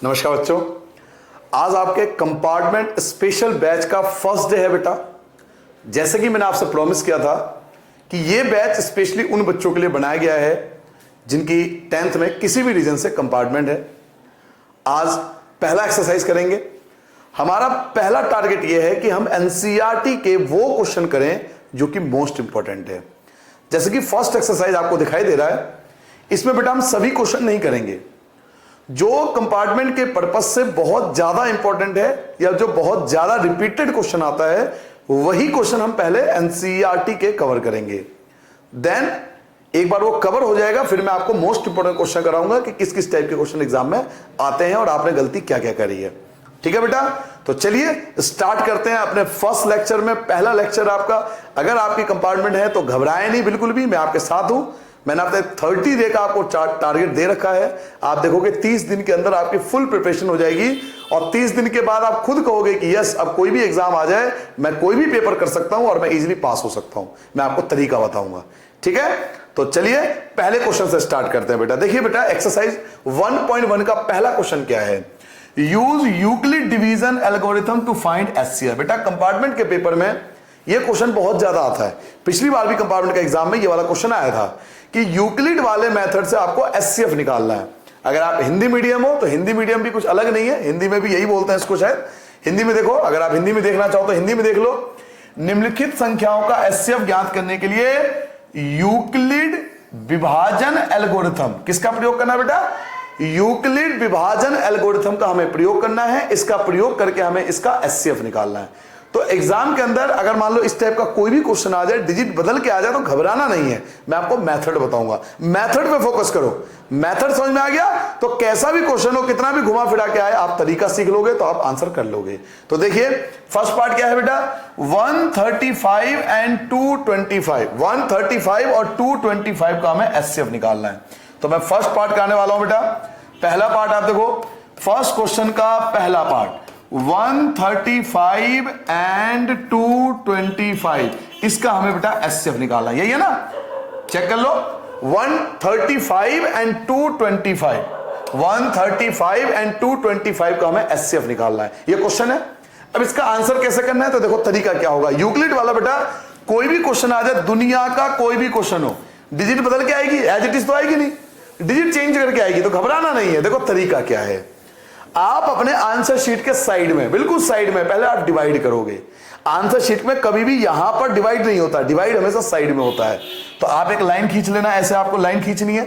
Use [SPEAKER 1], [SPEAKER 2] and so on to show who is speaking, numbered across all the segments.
[SPEAKER 1] नमस्कार बच्चों, आज आपके कंपार्टमेंट स्पेशल बैच का फर्स्ट डे है बेटा। जैसे कि मैंने आपसे प्रॉमिस किया था कि ये बैच स्पेशली उन बच्चों के लिए बनाया गया है जिनकी 10th में किसी भी रीजन से कंपार्टमेंट है। आज पहला एक्सरसाइज करेंगे। हमारा पहला टारगेट ये है कि हम एनसीईआरटी के वो क्वेश्चन करें जो कि मोस्ट इंपॉर्टेंट है। जैसे कि फर्स्ट एक्सरसाइज आपको दिखाई दे रहा है, इसमें बेटा हम सभी क्वेश्चन नहीं करेंगे। जो कंपार्टमेंट के पर्पस से बहुत ज्यादा इंपॉर्टेंट है या जो बहुत ज्यादा रिपीटेड क्वेश्चन आता है, वही क्वेश्चन हम पहले एनसीईआरटी के कवर करेंगे। देन एक बार वो कवर हो जाएगा, फिर मैं आपको मोस्ट इंपॉर्टेंट क्वेश्चन कराऊंगा कि किस किस टाइप के क्वेश्चन एग्जाम में आते हैं और आपने गलती क्या क्या करी है। ठीक है बेटा, तो चलिए स्टार्ट करते हैं अपने फर्स्ट लेक्चर में। पहला लेक्चर आपका, अगर आपकी कंपार्टमेंट है तो घबराएं नहीं बिल्कुल भी, मैं आपके साथ हूं। मैंने आपने 30 डे का आपको टारगेट दे रखा है। आप देखोगे 30 दिन के अंदर आपकी फुल प्रिपरेशन हो जाएगी और 30 दिन के बाद आप खुद कहोगे कि यस, अब कोई भी एग्जाम आ जाए मैं कोई भी पेपर कर सकता हूं और मैं इजीली पास हो सकता हूं। मैं आपको तरीका बताऊंगा। ठीक है, तो चलिए पहले क्वेश्चन से स्टार्ट करते हैं बेटा। देखिए बेटा, एक्सरसाइज 1.1 का पहला क्वेश्चन क्या है? Use Euclid division algorithm to find HCF. बेटा कंपार्टमेंट के पेपर में यह क्वेश्चन बहुत ज्यादा आता है। पिछली बार भी कंपार्टमेंट का एग्जाम में यह वाला क्वेश्चन आया था कि यूक्लिड वाले मेथड से आपको एचसीएफ निकालना है। अगर आप हिंदी मीडियम हो तो हिंदी मीडियम भी कुछ अलग नहीं है, हिंदी में भी यही बोलते हैं इसको शायद। हिंदी में देखो, अगर आप हिंदी में देखना चाहो तो हिंदी में देख लो। निम्नलिखित संख्याओं का एचसीएफ ज्ञात करने के लिए यूक्लिड विभाजन एल्गोरिथम किसका प्रयोग करना है बेटा? यूक्लिड विभाजन एल्गोरिथम का हमें प्रयोग करना है। इसका प्रयोग करके हमें इसका एचसीएफ निकालना है। तो एग्जाम के अंदर अगर मान लो इस टाइप का कोई भी क्वेश्चन आ जाए, डिजिट बदल के आ जाए, तो घबराना नहीं है। मैं आपको मेथड बताऊंगा, मेथड पे फोकस करो। मेथड समझ में आ गया तो कैसा भी क्वेश्चन हो, कितना भी घुमा फिरा के आए, आप तरीका सीख लोगे तो आप आंसर कर लोगे। तो देखिए फर्स्ट पार्ट क्या है बेटा? 135 एंड 225, 135 और 225 का हमें एचसीएफ निकालना है। तो मैं फर्स्ट पार्ट का आने वाला हूं बेटा। पहला पार्ट आप देखो, फर्स्ट क्वेश्चन का पहला पार्ट 135 एंड 225, इसका हमें बेटा एचसीएफ निकालना है। यही है ना? चेक कर लो। 135 एंड 225, 135 एंड 225 का हमें एचसीएफ निकालना है। ये क्वेश्चन है। अब इसका आंसर कैसे करना है तो देखो तरीका क्या होगा। यूक्लिड वाला बेटा, कोई भी क्वेश्चन आ जाए, दुनिया का कोई भी क्वेश्चन हो, डिजिट बदल के आएगी, एज इट इज तो आएगी नहीं, डिजिट चेंज करके आएगी। तो घबराना नहीं है। देखो तरीका क्या है, आप अपने आंसर शीट के साइड में, बिल्कुल साइड में, पहले आप डिवाइड करोगे। आंसर शीट में कभी भी यहां पर डिवाइड नहीं होता, डिवाइड हमेशा साइड में होता है। तो आप एक लाइन खींच लेना, ऐसे आपको लाइन खींचनी है।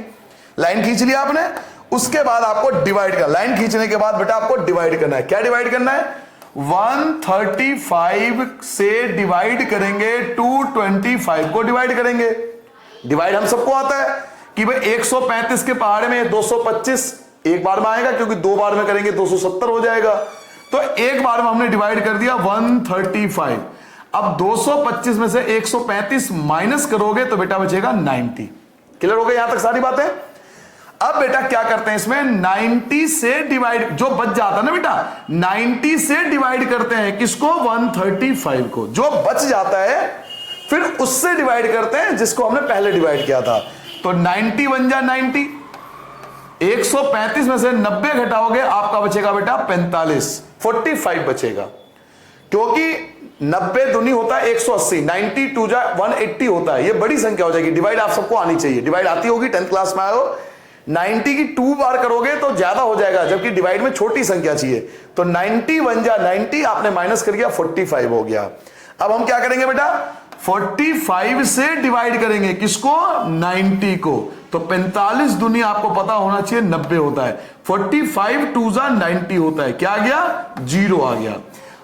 [SPEAKER 1] लाइन खींच लिया आपने, उसके बाद आपको डिवाइड करना। लाइन खींचने के बाद बेटा आपको डिवाइड करना है। क्या डिवाइड करना है? 135 से डिवाइड करेंगे, 225 को डिवाइड करेंगे। डिवाइड हम सबको आता है कि भाई 135 के पहाड़े में 225 एक बार में आएगा, क्योंकि दो बार में करेंगे 270 हो जाएगा। तो एक बार में हमने डिवाइड कर दिया 135। अब 225 में से 135 माइनस करोगे तो बेटा बचेगा 90। क्लियर हो गया यहां तक सारी बातें? अब बेटा क्या करते हैं, इसमें 90 से डिवाइड, जो बच जाता है ना बेटा, 90 से डिवाइड करते हैं किसको? 135 को। जो बच जाता है फिर उससे डिवाइड करते हैं जिसको हमने पहले डिवाइड किया था। तो 90 बन जा 90, 135 में से 90 घटाओगे, आपका बचेगा बेटा 45 बचेगा। क्योंकि 90 दूनी होता है 180, 90 2 जा 180 होता है। ये बड़ी संख्या हो जाएगी। डिवाइड आप सबको आनी चाहिए, डिवाइड आती होगी, 10th क्लास में आए हो। 90 की 2 बार करोगे तो ज्यादा हो जाएगा, जबकि डिवाइड में छोटी संख्या चाहिए। तो 90 बन जा 90, आपने माइनस कर दिया 45 हो गया। अब हम क्या करेंगे बेटा? 45 से डिवाइड करेंगे किसको? 90 को। तो 45 दूनी आपको पता होना चाहिए 90 होता है। 45 2 जा 90 होता है। क्या आ गया? 0 आ गया।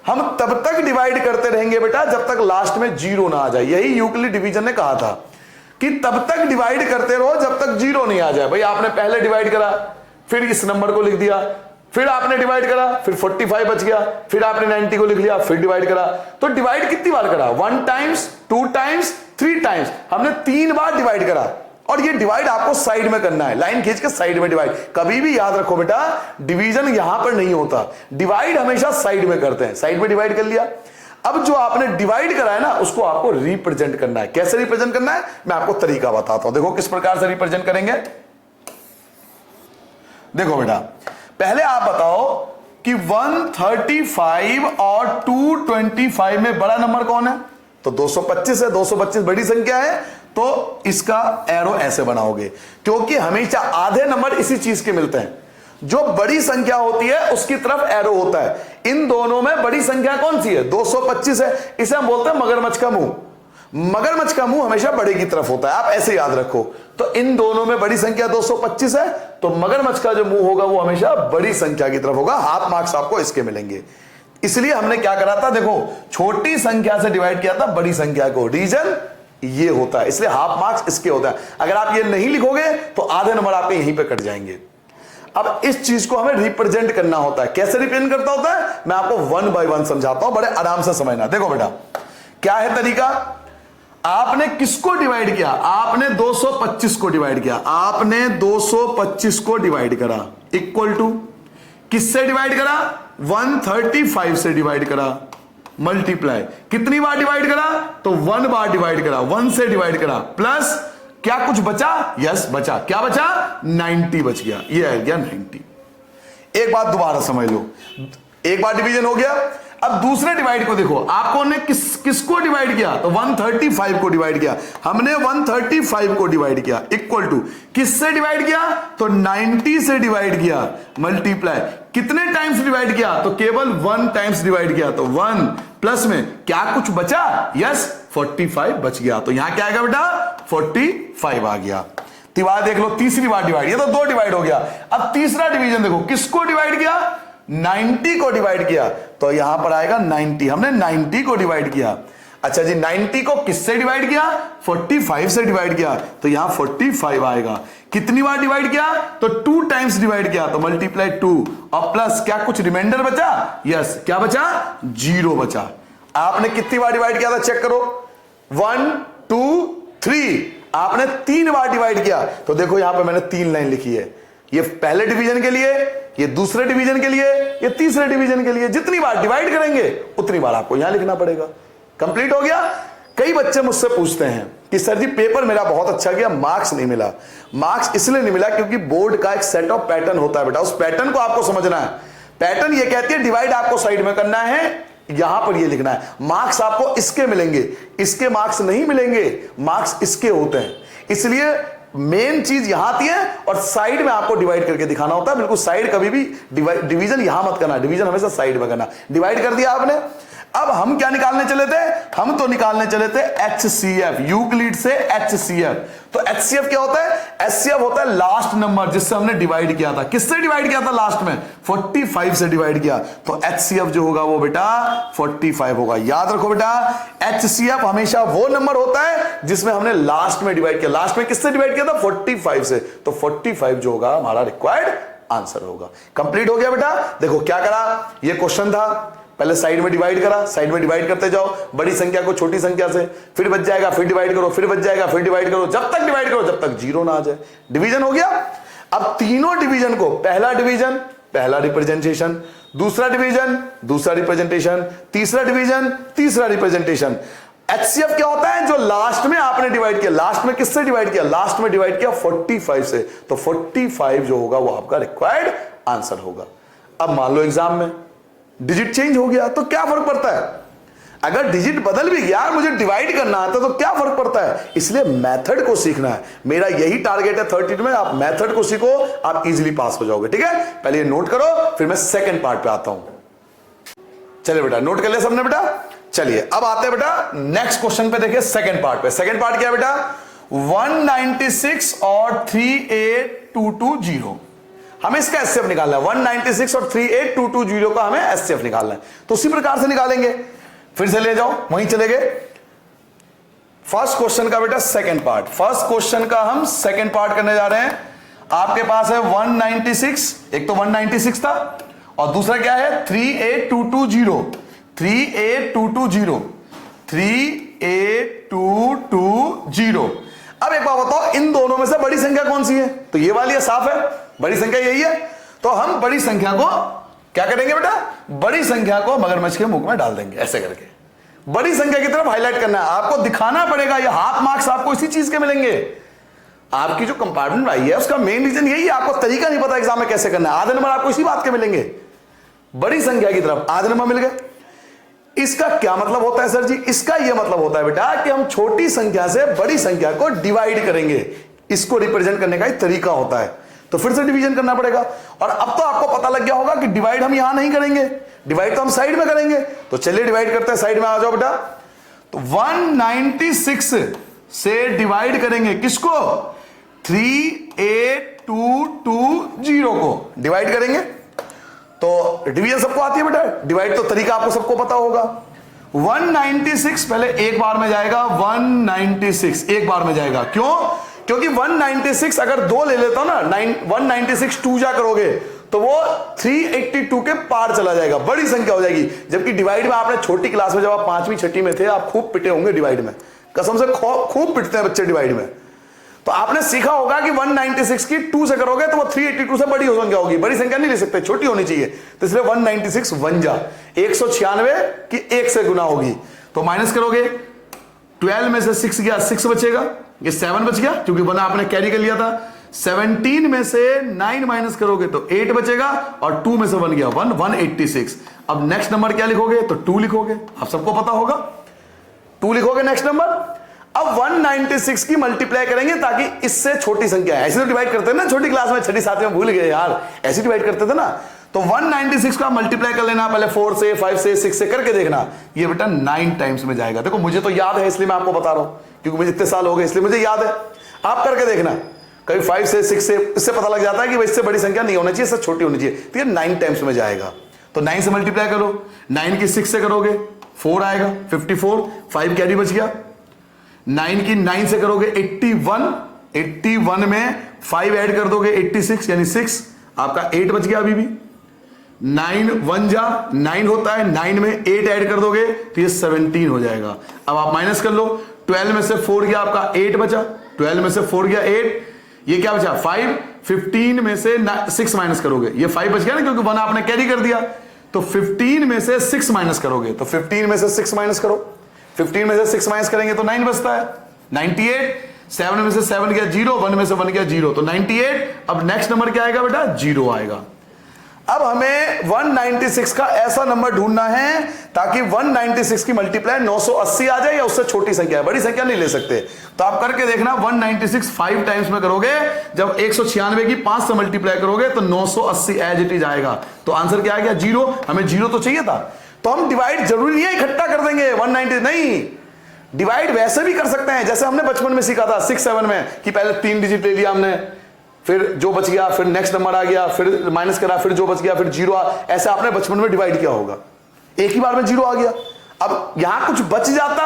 [SPEAKER 1] हम तब तक डिवाइड करते रहेंगे बेटा जब तक लास्ट में 0 ना आ जाए। यही यूक्लिड डिवीजन ने कहा था कि तब तक डिवाइड करते रहो जब तक 0 नहीं आ जाए। भाई आपने पहले डिवाइड करा, फिर इस नंबर को लिख दिया, फिर आपने डिवाइड करा, फिर 45 बच गया, फिर आपने 90 को लिख लिया, फिर डिवाइड करा। तो डिवाइड कितनी बार करा? 1 टाइम्स, 2 टाइम्स, 3 टाइम्स। हमने 3 बार डिवाइड करा। और ये डिवाइड आपको साइड में करना है, लाइन खींच के साइड में डिवाइड। कभी भी याद रखो बेटा, डिवीजन यहां पर नहीं होता, डिवाइड हमेशा साइड में करते हैं। साइड में डिवाइड कर लिया। अब जो आपने डिवाइड करा है ना, उसको आपको रिप्रेजेंट करना है। कैसे रिप्रेजेंट करना है मैं आपको तरीका बताता हूं। देखो किस प्रकार से रिप्रेजेंट करेंगे। देखो बेटा, पहले आप बताओ कि 135 और 225 में बड़ा नंबर कौन है? तो 225 है। 225 बड़ी संख्या है, तो इसका एरो ऐसे बनाओगे, क्योंकि हमेशा आधे नंबर इसी चीज के मिलते हैं, जो बड़ी संख्या होती है उसकी तरफ एरो होता है। इन दोनों में बड़ी संख्या कौन सी है? 225 है। इसे हम बोलते हैं मगरमच्छ का मुंह। मगरमच्छ का मुंह हमेशा बड़े की तरफ होता है, आप ऐसे याद रखो। तो इन दोनों में बड़ी संख्या 225 है, तो मगरमच्छ का जो मुंह होगा वो हमेशा बड़ी संख्या की तरफ होगा। हाफ मार्क्स आपको इसके मिलेंगे। इसलिए हमने क्या करा था, देखो छोटी संख्या से डिवाइड किया था बड़ी संख्या को, रीजन ये होता है, इसलिए हाफ मार्क्स इसके होता है। अगर आप ये नहीं लिखोगे तो आधे नंबर आपके यहीं पे कट जाएंगे। अब इस चीज को हमें रिप्रेजेंट करना होता है। कैसे रिप्रेजेंट करता होता है, मैं आपको 1 बाय 1 समझाता हूं, बड़े आराम से समझना। देखो बेटा क्या है तरीका, आपने किसको डिवाइड किया? आपने 225 को डिवाइड किया। आपने 225 को डिवाइड करा, इक्वल टू किससे डिवाइड करा? 135 से डिवाइड करा, मल्टीप्लाई कितनी बार डिवाइड करा? तो 1 बार डिवाइड करा, 1 से डिवाइड करा, प्लस क्या कुछ बचा? यस बचा। क्या बचा? 90 बच गया, ये आ गया 90। एक बात दोबारा समझ लो, एक बार डिवीजन हो गया। अब दूसरे डिवाइड को देखो, आपको ने किसको डिवाइड किया? तो 135 को डिवाइड किया। हमने 135 को डिवाइड किया, इक्वल टू किससे डिवाइड किया? तो 90 से डिवाइड किया, मल्टीप्लाई कितने टाइम्स डिवाइड किया? तो केवल 1 टाइम्स डिवाइड किया, तो 1 प्लस में क्या कुछ बचा? यस 45 बच गया। तो यहां क्या आएगा बेटा? 45 आ गया। तिवार देख लो, तीसरी बार डिवाइड, ये तो 2 डिवाइड हो गया। अब तीसरा डिवीजन देखो, किसको डिवाइड किया? 90 को डिवाइड किया, तो यहां पर आएगा 90। हमने 90 को डिवाइड किया। अच्छा जी, 90 को किससे डिवाइड किया? 45 से डिवाइड किया, तो यहां 45 आएगा। कितनी बार डिवाइड किया? तो 2 टाइम्स डिवाइड किया, तो मल्टीप्लाई 2 और प्लस क्या कुछ रिमाइंडर बचा? यस क्या बचा? 0 बचा। आपने कितनी बार डिवाइड किया था चेक करो, 1 2 3। आपने 3 बार डिवाइड किया, तो देखो यहां पर मैंने 3 लाइन लिखी है। ये पहले डिवीजन के लिए, ये दूसरे डिवीजन के लिए, ये तीसरे डिवीजन के लिए। जितनी बार डिवाइड करेंगे उतनी बार आपको यहां लिखना पड़ेगा। कंप्लीट हो गया। कई बच्चे मुझसे पूछते हैं कि सर जी पेपर मेरा बहुत अच्छा गया, मार्क्स नहीं मिला। मार्क्स इसलिए नहीं मिला क्योंकि बोर्ड का एक सेट ऑफ पैटर्न होता है बेटा, उस पैटर्न को आपको समझना है। पैटर्न ये कहती है डिवाइड आपको साइड में करना है, यहां पर ये लिखना है। मार्क्स आपको इसके मिलेंगे, इसके मार्क्स नहीं मिलेंगे, मार्क्स इसके होते हैं। इसलिए मेन चीज यहां आती है और साइड में आपको डिवाइड करके दिखाना होता है। बिल्कुल साइड कभी भी डिवीजन यहां मत करना, डिवीजन हमेशा साइड में करना। डिवाइड कर दिया आपने। अब हम क्या निकालने चले थे? हम तो निकालने चले थे HCF, यूक्लिड से HCF। तो HCF क्या होता है? HCF होता है लास्ट नंबर जिससे हमने डिवाइड किया था। किससे डिवाइड किया था लास्ट में? 45 से डिवाइड किया, तो HCF जो होगा वो बेटा 45 होगा। याद रखो बेटा, HCF हमेशा वो नंबर होता है जिसमें हमने लास्ट में डिवाइड किया। लास्ट में किससे डिवाइड किया था? 45 से। तो 45 जो होगा हमारा रिक्वायर्ड आंसर होगा। कंप्लीट हो गया बेटा। देखो क्या करा, ये क्वेश्चन था, पहले साइड में डिवाइड करा, साइड में डिवाइड करते जाओ बड़ी संख्या को छोटी संख्या से, फिर बच जाएगा, फिर डिवाइड करो, फिर बच जाएगा, फिर डिवाइड करो, जब तक डिवाइड करो जब तक 0 ना आ जाए। डिवीजन हो गया। अब तीनों डिवीजन को, पहला डिवीजन पहला रिप्रेजेंटेशन, दूसरा डिवीजन दूसरा रिप्रेजेंटेशन, तीसरा डिवीजन तीसरा रिप्रेजेंटेशन। HCF क्या होता है? जो लास्ट में आपने डिवाइड किया। लास्ट में किससे डिवाइड किया? लास्ट में डिवाइड किया 45 से, तो 45 जो होगा वो आपका रिक्वायर्ड आंसर होगा। अब मान लो एग्जाम में डिजिट चेंज हो गया तो क्या फर्क पड़ता है? अगर डिजिट बदल भी गया, मुझे डिवाइड करना आता तो क्या फर्क पड़ता है? इसलिए मेथड को सीखना है। मेरा यही टारगेट है 32 में, आप मेथड को सीखो, आप इजीली पास हो जाओगे। ठीक है, पहले ये नोट करो, फिर मैं सेकंड पार्ट पे आता हूं। चलिए बेटा, नोट कर लिया सबने बेटा? चलिए अब आते हैं बेटा नेक्स्ट क्वेश्चन पे। देखिए सेकंड पार्ट पे। सेकंड पार्ट क्या है बेटा? 196 और 38220। हमें इसका एचसीएफ निकालना है। 196 और 38220 का हमें एचसीएफ निकालना है। तो उसी प्रकार से निकालेंगे। फिर से ले जाओ, वहीं चले गए। फर्स्ट क्वेश्चन का बेटा सेकंड पार्ट। फर्स्ट क्वेश्चन का हम सेकंड पार्ट करने जा रहे हैं। आपके पास है 196, एक तो 196 था और दूसरा क्या है? 38220। 38220 38220। अब एक बात बताओ, इन दोनों में से बड़ी संख्या कौन सी है? तो ये वाली है, साफ है, बड़ी संख्या यही है। तो हम बड़ी संख्या को क्या करेंगे बेटा? बड़ी संख्या को मगरमच्छ के मुख में डाल देंगे, ऐसे करके बड़ी संख्या की तरफ हाईलाइट करना है। आपको दिखाना पड़ेगा, ये हाफ मार्क्स आपको इसी चीज के मिलेंगे। आपकी जो कंपार्टमेंट आई है उसका मेन रीजन यही है, आपको तरीका नहीं पता एग्जाम में कैसे करना है। आधे नंबर आपको इसी बात के मिलेंगे, बड़ी संख्या की तरफ आधे नंबर मिल गए। इसका क्या मतलब होता है सर जी? इसका यह मतलब होता है बेटा कि हम छोटी संख्या से बड़ी संख्या को डिवाइड करेंगे, इसको रिप्रेजेंट करने का एक तरीका होता है। तो फिर से डिवीजन करना पड़ेगा। और अब तो आपको पता लग गया होगा कि डिवाइड हम यहां नहीं करेंगे, डिवाइड तो हम साइड में करेंगे। तो चलिए डिवाइड करते हैं, साइड में आ जाओ बेटा। तो 196 से डिवाइड करेंगे किसको? 38220 को डिवाइड करेंगे। तो डिवीजन सबको आती है बेटा, डिवाइड तो तरीका आपको सबको पता होगा। 196 पहले एक बार में जाएगा, 196 एक बार में जाएगा। क्यों? क्योंकि 196 अगर दो ले लेता हूं ना, 196 2 जा करोगे तो वो 382 के पार चला जाएगा, बड़ी संख्या हो जाएगी। जबकि डिवाइड में आपने छोटी क्लास में जब आप 5वीं 6वीं में थे, आप खूब पिटे होंगे डिवाइड में, कसम से खूब पिटते हैं बच्चे डिवाइड में। तो आपने सीखा होगा कि 196 की 2 से करोगे तो वो 382 से बड़ी संख्या होगी, बड़ी संख्या नहीं ले सकते, छोटी होनी चाहिए। तो इसलिए 196 वन जा 196 की 1 से गुना होगी। तो माइनस करोगे, 12 में से 6 गया, 6 बचेगा, ये 7 बच गया क्योंकि 1 आपने कैरी कर लिया था। 17 में से 9 माइनस करोगे तो 8 बचेगा, और 2 में से 1 गया 1, 186। अब नेक्स्ट नंबर क्या लिखोगे? तो 2 लिखोगे, आप सबको पता होगा 2 लिखोगे नेक्स्ट नंबर। अब 196 की मल्टीप्लाई करेंगे ताकि इससे छोटी संख्या है। ऐसे तो डिवाइड करते थे ना छोटी क्लास में, 6ठी 7वीं में, भूल गए यार, ऐसे डिवाइड करते थे ना। तो 196 का मल्टीप्लाई कर लेना, पहले 4 से 5 से 6 से करके देखना, ये बेटा 9 टाइम्स में जाएगा। देखो मुझे तो याद है इसलिए मैं आपको बता रहा हूं, क्योंकि मुझे इतने साल हो गए इसलिए मुझे याद है। आप करके देखना, कभी 5 से 6 से, इससे पता लग जाता है कि इससे बड़ी संख्या नहीं होनी चाहिए, इससे छोटी होनी चाहिए। तो ये 9 टाइम्स में जाएगा। तो 9 से मल्टीप्लाई करो, 9 की 6 से करोगे 4 आएगा, 54, 5 कैरी बच गया। 9 की 9 से करोगे 81, 81 में 5 ऐड कर दोगे 86 यानी 6, आपका 8 बच गया अभी भी। 9 1 जा 9 होता है, 9 में 8 ऐड कर दोगे तो ये 17 हो जाएगा। अब आप माइनस कर लो, 12 में से 4 गया आपका 8 बचा, 12 में से 4 गया 8, ये क्या बचा 5, 15 में से 6 माइनस करोगे, ये 5 बच गया ना क्योंकि 1 आपने कैरी कर दिया। तो 15 में से 6 माइनस करोगे, तो 15 में से 6 माइनस करो, 15 में से 6 माइनस करेंगे तो 9 बचता है, 98। 7 में से 7 गया 0, 1 में से 1 गया 0, तो 98। अब नेक्स्ट नंबर क्या आएगा बेटा? 0 आएगा। अब हमें 196 का ऐसा नंबर ढूंढना है ताकि 196 की मल्टीप्लाई 980 आ जाए, या उससे छोटी संख्या है, बड़ी संख्या नहीं ले सकते। तो आप करके देखना, 196 5 टाइम्स में करोगे, जब 196 की 5 से मल्टीप्लाई करोगे तो 980 एज इट इज आएगा। तो आंसर क्या आ गया? 0। हमें 0 तो चाहिए था, तो हम डिवाइड जरूरी नहीं है इकट्ठा कर देंगे 190, नहीं, डिवाइड वैसे भी कर सकते हैं जैसे हमने बचपन में सीखा था 6 7 में, कि पहले 3 डिजिट ले लिया हमने, फिर जो बच गया, फिर नेक्स्ट नंबर आ गया, फिर माइनस करा, फिर जो बच गया, फिर 0 ऐसे आपने बचपन में डिवाइड किया होगा। एक ही बार में 0 आ गया। अब यहां कुछ बच जाता,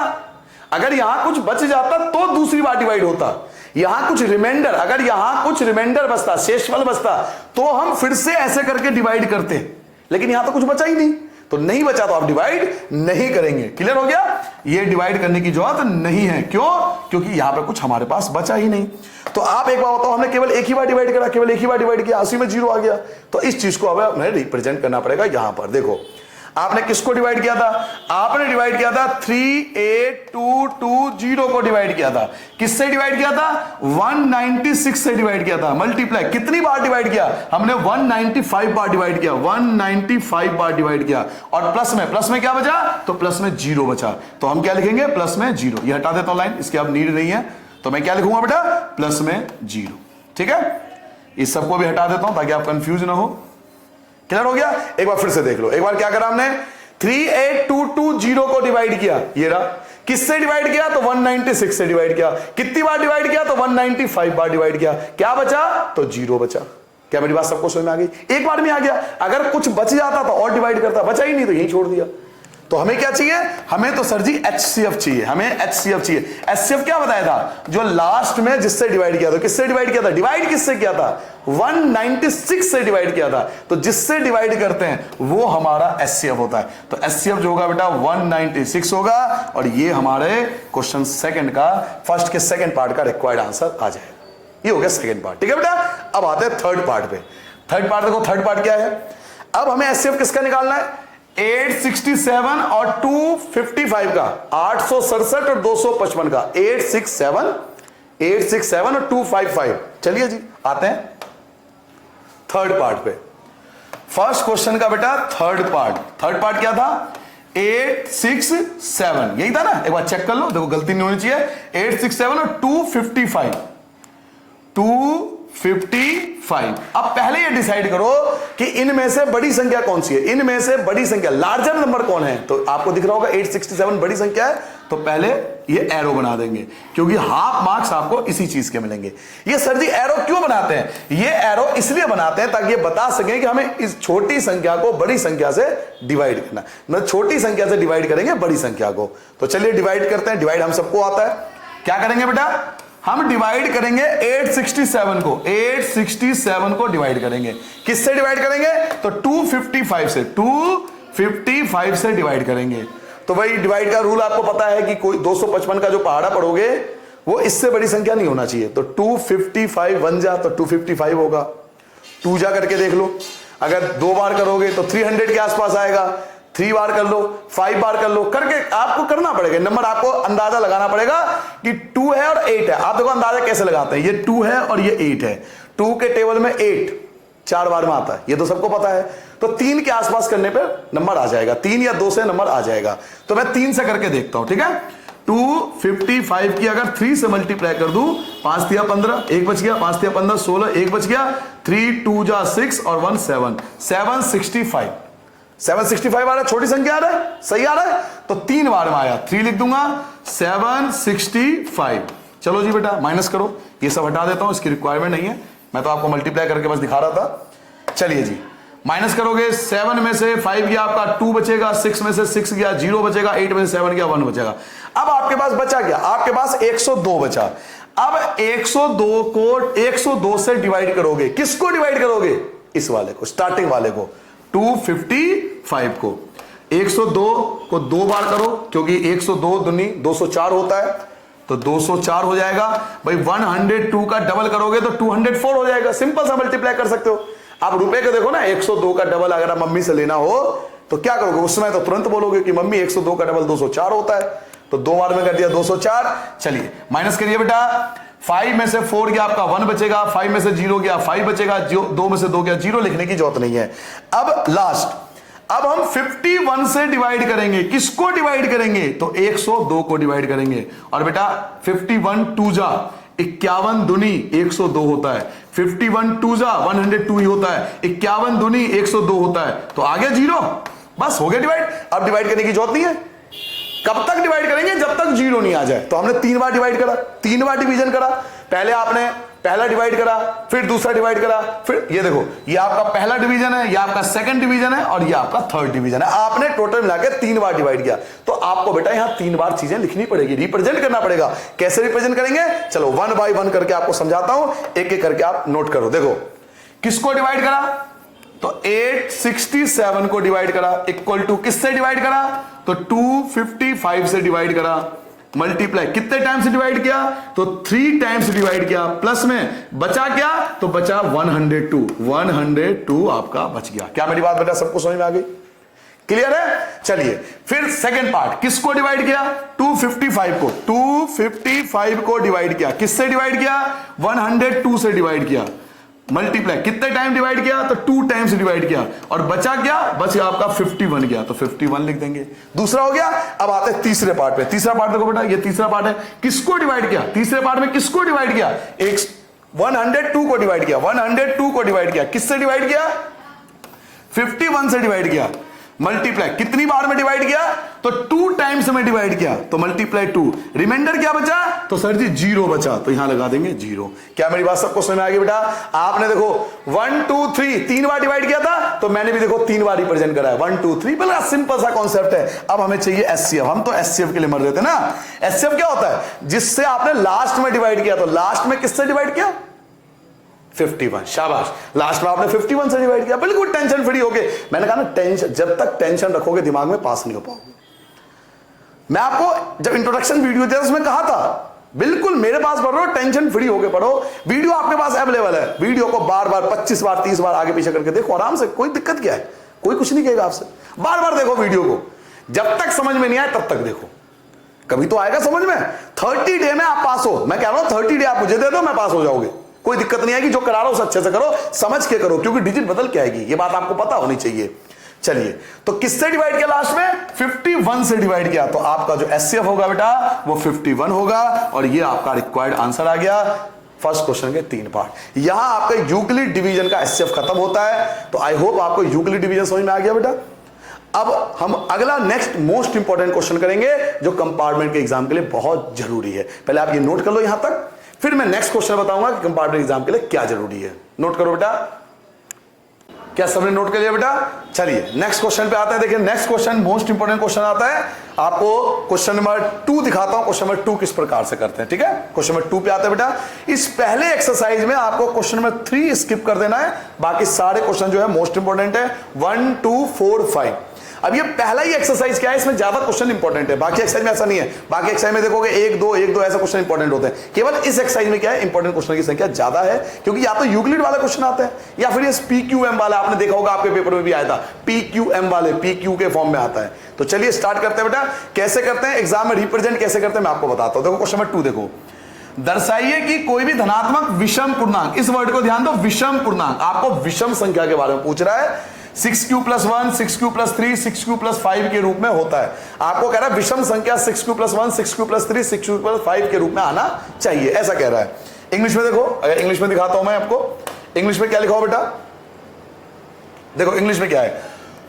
[SPEAKER 1] अगर यहां कुछ बच जाता तो दूसरी बार डिवाइड होता। यहां कुछ रिमाइंडर, अगर यहां कुछ रिमाइंडर बचता, शेषफल बचता, तो हम फिर से ऐसे करके डिवाइड करते, लेकिन यहां तो कुछ बचा ही नहीं, तो नहीं बचा तो आप डिवाइड नहीं करेंगे। क्लियर हो गया? ये डिवाइड करने की जरूरत नहीं है। क्यों? क्योंकि यहां पर कुछ हमारे पास बचा ही नहीं। तो आप एक बार बताओ, हमने केवल एक ही बार डिवाइड करा, केवल एक ही बार डिवाइड किया, 80 में 0 आ गया। तो इस चीज को अब हमें रिप्रेजेंट करना पड़ेगा। यहां पर देखो, आपने किसको डिवाइड किया था? आपने डिवाइड किया था 38220 को डिवाइड किया था। किससे डिवाइड किया था? 196 से डिवाइड किया था। मल्टीप्लाई कितनी बार डिवाइड किया? हमने 195 बार डिवाइड किया, 195 बार डिवाइड किया। और प्लस में क्या बचा? तो प्लस में 0 बचा। तो हम क्या लिखेंगे? प्लस में 0। ये हटा देता हूं लाइन, इसकी अब नीड नहीं है, तो मैं क्या लिखूंगा बेटा? प्लस में 0। ठीक है, इस सबको भी हटा देता हूं ताकि आप कंफ्यूज ना हो। क्लियर हो गया? एक बार फिर से देख लो। एक बार क्या करा हमने? 38220 को डिवाइड किया, ये रहा। किससे डिवाइड किया? तो 196 से डिवाइड किया। कितनी बार डिवाइड किया? तो 195 बार डिवाइड किया। क्या बचा? तो 0 बचा। क्या मेरी बात सबको समझ में आ गई? एक बार में आ गया। अगर कुछ बच जाता तो और डिवाइड करता, बचा ही नहीं तो यही छोड़ दिया। तो हमें क्या चाहिए? हमें तो सर जी HCF चाहिए, हमें HCF चाहिए। HCF क्या बताया था? जो लास्ट में जिससे डिवाइड किया था। किससे डिवाइड किया था? डिवाइड किससे किया था? 196 से डिवाइड किया था। तो जिससे डिवाइड करते हैं वो हमारा HCF होता है। तो HCF जो होगा बेटा 196 होगा, और ये हमारे क्वेश्चन सेकंड का, फर्स्ट के सेकंड पार्ट का रिक्वायर्ड आंसर आ जाएगा। ये हो गया सेकंड पार्ट। ठीक है बेटा, अब आते हैं थर्ड पार्ट पे। थर्ड पार्ट देखो, थर्ड पार्ट क्या है? अब हमें HCF किसका निकालना है? 867 और 255 का, 867 और 255 का, 867 867 और 255। चलिए जी आते हैं थर्ड पार्ट पे। फर्स्ट क्वेश्चन का बेटा थर्ड पार्ट क्या था? 867 यही था ना, एक बार चेक कर लो, देखो गलती नहीं होनी चाहिए। 867 और 255। अब पहले ये डिसाइड करो कि इनमें से बड़ी संख्या कौन सी है, इनमें से बड़ी संख्या लार्जर नंबर कौन है। तो आपको दिख रहा होगा 867 बड़ी संख्या है, तो पहले ये एरो बना देंगे, क्योंकि हाफ मार्क्स आपको इसी चीज के मिलेंगे। ये सर जी एरो क्यों बनाते हैं? ये एरो इसलिए बनाते हैं ताकि ये बता सकें कि हमें इस छोटी संख्या को बड़ी संख्या से डिवाइड करना, मतलब छोटी संख्या से डिवाइड करेंगे बड़ी संख्या को। तो चलिए डिवाइड करते हैं। डिवाइड हम सबको आता है। क्या करेंगे बेटा? हम डिवाइड करेंगे 867 को डिवाइड करेंगे। किससे डिवाइड करेंगे? तो 255 से डिवाइड करेंगे। तो भाई डिवाइड का रूल आपको पता है कि कोई 255 का जो पहाड़ा पढ़ोगे वो इससे बड़ी संख्या नहीं होना चाहिए। तो 255 बन जा तो 255 होगा। 2 जा करके देख लो, अगर 2 बार करोगे तो 300 के आसपास आएगा। 3 बार कर लो, 5 बार कर लो, करके आपको करना पड़ेगा। नंबर आपको अंदाजा लगाना पड़ेगा कि 2 है और 8 है। आप देखो अंदाजा कैसे लगाते हैं, ये 2 है और ये 8 है। 2 के टेबल में 8 4 बार में आता है, ये तो सबको पता है। तो 3 के आसपास करने पर नंबर आ जाएगा, 3 या 2 से नंबर आ जाएगा। तो मैं 3 से करके देखता हूं, ठीक है। 255 की अगर 3 से मल्टीप्लाई कर दूं, 5 तिया 15, 1 बच गया, 5 तिया 15, 16, 1 बच गया, 3 2 जा 6 और 1 7, 765 आ रहा है। छोटी संख्या आ रहा है, सही आ रहा है। तो 3 बार में आया, 3 लिख दूंगा, 765। चलो जी बेटा माइनस करो, ये सब हटा देता हूं, इसकी रिक्वायरमेंट नहीं है, मैं तो आपको मल्टीप्लाई करके बस दिखा रहा था। चलिए जी माइनस करोगे, 7 में से 5 गया आपका 2 बचेगा, 6 में से 6 गया 0 बचेगा, 8 में से 7 गया 1 बचेगा। अब आपके पास बचा क्या? आपके पास 102 बचा। अब 102 को 102 से डिवाइड करोगे। किसको डिवाइड करोगे? इस वाले को, स्टार्टिंग वाले को, 255 को। 102 को 2 बार करो, क्योंकि 102 दूनी 204 होता है, तो 204 हो जाएगा। भाई 102 का डबल करोगे तो 204 हो जाएगा। सिंपल सा मल्टीप्लाई कर सकते हो। आप रुपए को देखो ना, 102 का डबल अगर आप मम्मी से लेना हो तो क्या करोगे? उस समय तो तुरंत बोलोगे कि मम्मी 102 का डबल 204 होता है, तो 2 बार में कर दिया 204। चलिए माइनस करिए बेटा, 5 में से 4 गया आपका 1 बचेगा, 5 में से 0 गया 5 बचेगा, 2 में से 2 गया 0, लिखने की जरूरत नहीं है। अब लास्ट, अब हम 51 से डिवाइड करेंगे। किसको डिवाइड करेंगे? तो 102 को डिवाइड करेंगे। और बेटा 51 2 जा 51 दुनी 102 होता है, 51 2 जा 102 ही होता है, 51 दुनी 102 होता है, तो आ गया 0, बस हो गया डिवाइड। अब डिवाइड करने की जरूरत नहीं है। कब तक डिवाइड करेंगे? जब तक 0 नहीं आ जाए। तो हमने 3 बार डिवाइड करा, 3 बार डिवीजन करा। पहले आपने पहला डिवाइड करा, फिर दूसरा डिवाइड करा, फिर ये देखो, ये आपका पहला डिवीजन है, ये आपका सेकंड डिवीजन है और ये आपका थर्ड डिवीजन है। आपने टोटल मिला के 3 बार डिवाइड किया। तो आपको बेटा यहां 3 बार चीजें लिखनी पड़ेगी, रिप्रेजेंट करना पड़ेगा। कैसे रिप्रेजेंट करेंगे? चलो 1 बाय 1 करके आपको समझाता हूं, एक एक करके आप नोट करो। देखो किसको डिवाइड करा? तो 867 को डिवाइड करा, इक्वल टू किससे डिवाइड करा? तो 255 से डिवाइड करा, मल्टीप्लाई कितने टाइम से डिवाइड किया? तो 3 टाइम्स डिवाइड किया, प्लस में बचा क्या? तो बचा 102 आपका बच गया। क्या मेरी बात बेटा सबको समझ में आ गई? क्लियर है? चलिए फिर सेकंड पार्ट, किसको डिवाइड किया? 255 को डिवाइड किया। किससे डिवाइड किया? 102 से डिवाइड किया, मल्टीप्लाई कितने टाइम डिवाइड किया? तो 2 टाइम्स डिवाइड किया, और बचा क्या? बच गया आपका 51 गया, तो 51 लिख देंगे। दूसरा हो गया। अब आते हैं तीसरे पार्ट पे। तीसरा पार्ट देखो बेटा, ये तीसरा पार्ट है। किसको डिवाइड किया? तीसरे पार्ट में किसको डिवाइड किया? 102 को डिवाइड किया, 102 को डिवाइड किया। किससे डिवाइड किया? 51 से डिवाइड किया, मल्टीप्लाई कितनी बार में डिवाइड किया? तो 2 टाइम्स में डिवाइड किया, तो मल्टीप्लाई 2। रिमाइंडर क्या बचा? तो सर जी 0 बचा, तो यहां लगा देंगे 0। क्या मेरी बात सबको समझ में आ गई बेटा? आपने देखो 1 2 3 3 बार डिवाइड किया था, तो मैंने भी देखो 3 बार रिप्रेजेंट करा है, 1 2 3। बड़ा सिंपल सा कॉन्सेप्ट है। अब हमें चाहिए एचसीएफ। हम तो एचसीएफ के लिए मर रहे थे ना। एचसीएफ क्या होता है? जिससे आपने लास्ट में डिवाइड किया, तो लास्ट में किससे डिवाइड किया? 51। शाबाश, लास्ट में आपने 51 से डिवाइड किया, बिल्कुल टेंशन फ्री होके। मैंने कहा ना, टेंशन जब तक टेंशन रखोगे दिमाग में, पास नहीं हो पाओगे। मैं आपको जब इंट्रोडक्शन वीडियो दिया उसमें कहा था, बिल्कुल मेरे पास पढ़ो, टेंशन फ्री होके पढ़ो। वीडियो आपके पास अवेलेबल है, वीडियो को बार बार 25 बार 30 बार आगे पीछे करके देखो आराम से। कोई दिक्कत क्या है? कोई कुछ नहीं कहेगा आपसे। बार बार देखो वीडियो को, जब तक समझ में नहीं आए तब तक देखो। कभी तो आएगा समझ में। 30 डे में आप पास हो, मैं कह रहा हूं 30 डे आप मुझे दे दो, मैं पास हो जाओगे, कोई दिक्कत नहीं आएगी। जो करा रहा हो अच्छे से करो, समझ के करो, क्योंकि डिजिट बदल के आएगी, ये बात आपको पता होनी चाहिए। चलिए, तो किससे डिवाइड किया लास्ट में? 51 से डिवाइड किया, तो आपका जो एचसीएफ होगा बेटा वो 51 होगा, और ये आपका रिक्वायर्ड आंसर आ गया फर्स्ट क्वेश्चन के 3 पार्ट। यहां आपका यूक्लिड डिवीजन का एचसीएफ खत्म होता है। तो आई होप आपको यूक्लिड डिवीजन समझ में आ गया बेटा। अब हम अगला नेक्स्ट मोस्ट इंपॉर्टेंट क्वेश्चन करेंगे, जो कंपार्टमेंट के एग्जाम के लिए बहुत जरूरी है। पहले आप ये नोट कर लो यहां तक, फिर मैं नेक्स्ट क्वेश्चन बताऊंगा कि कंपार्टमेंट एग्जाम के लिए क्या जरूरी है। नोट करो बेटा, क्या सबने नोट कर लिया बेटा? चलिए नेक्स्ट क्वेश्चन पे आते हैं। देखिए next question most important question आता है। आपको क्वेश्चन नंबर 2 दिखाता हूं, क्वेश्चन नंबर 2 किस प्रकार से करते हैं, ठीक है। क्वेश्चन नंबर 2 पे आते हैं बेटा। इस पहले एक्सरसाइज में आपको क्वेश्चन नंबर 3 स्किप कर देना है, बाकी सारे क्वेश्चन जो है मोस्ट इंपोर्टेंट है 1 2 4 5। अब ये पहला ही एक्सरसाइज क्या है, इसमें ज्यादा क्वेश्चन इंपॉर्टेंट है, बाकी एक्सरसाइज में ऐसा नहीं है। बाकी एक्सरसाइज में देखोगे 1 2 1 2 ऐसे क्वेश्चन इंपॉर्टेंट होते हैं। केवल इस एक्सरसाइज में क्या है, इंपॉर्टेंट क्वेश्चन की संख्या ज्यादा है, क्योंकि या तो यूक्लिड वाला क्वेश्चन आता है या फिर ये PQM वाला, आपने देखा होगा आपके पेपर में भी आया था PQM वाले, PQ के फॉर्म में आता है। तो चलिए स्टार्ट करते हैं बेटा। कैसे करते हैं एग्जाम में रिप्रेजेंट कैसे करते हैं मैं आपको बताता हूं। देखो क्वेश्चन नंबर 2 देखो, दर्शाइए कि कोई भी धनात्मक विषम पूर्णांक, इस वर्ड को ध्यान दो, विषम पूर्णांक, आपको विषम संख्या के बारे में पूछ रहा है। 6q + 1 6q + 3 6q + 5 के रूप में होता है। आपको कह रहा है विषम संख्या 6q + 1 6q + 3 6q + 5 के रूप में आना चाहिए, ऐसा कह रहा है। इंग्लिश में देखो, अगर इंग्लिश में दिखाता हूं मैं आपको, इंग्लिश में क्या लिखा हो बेटा, देखो इंग्लिश में क्या है,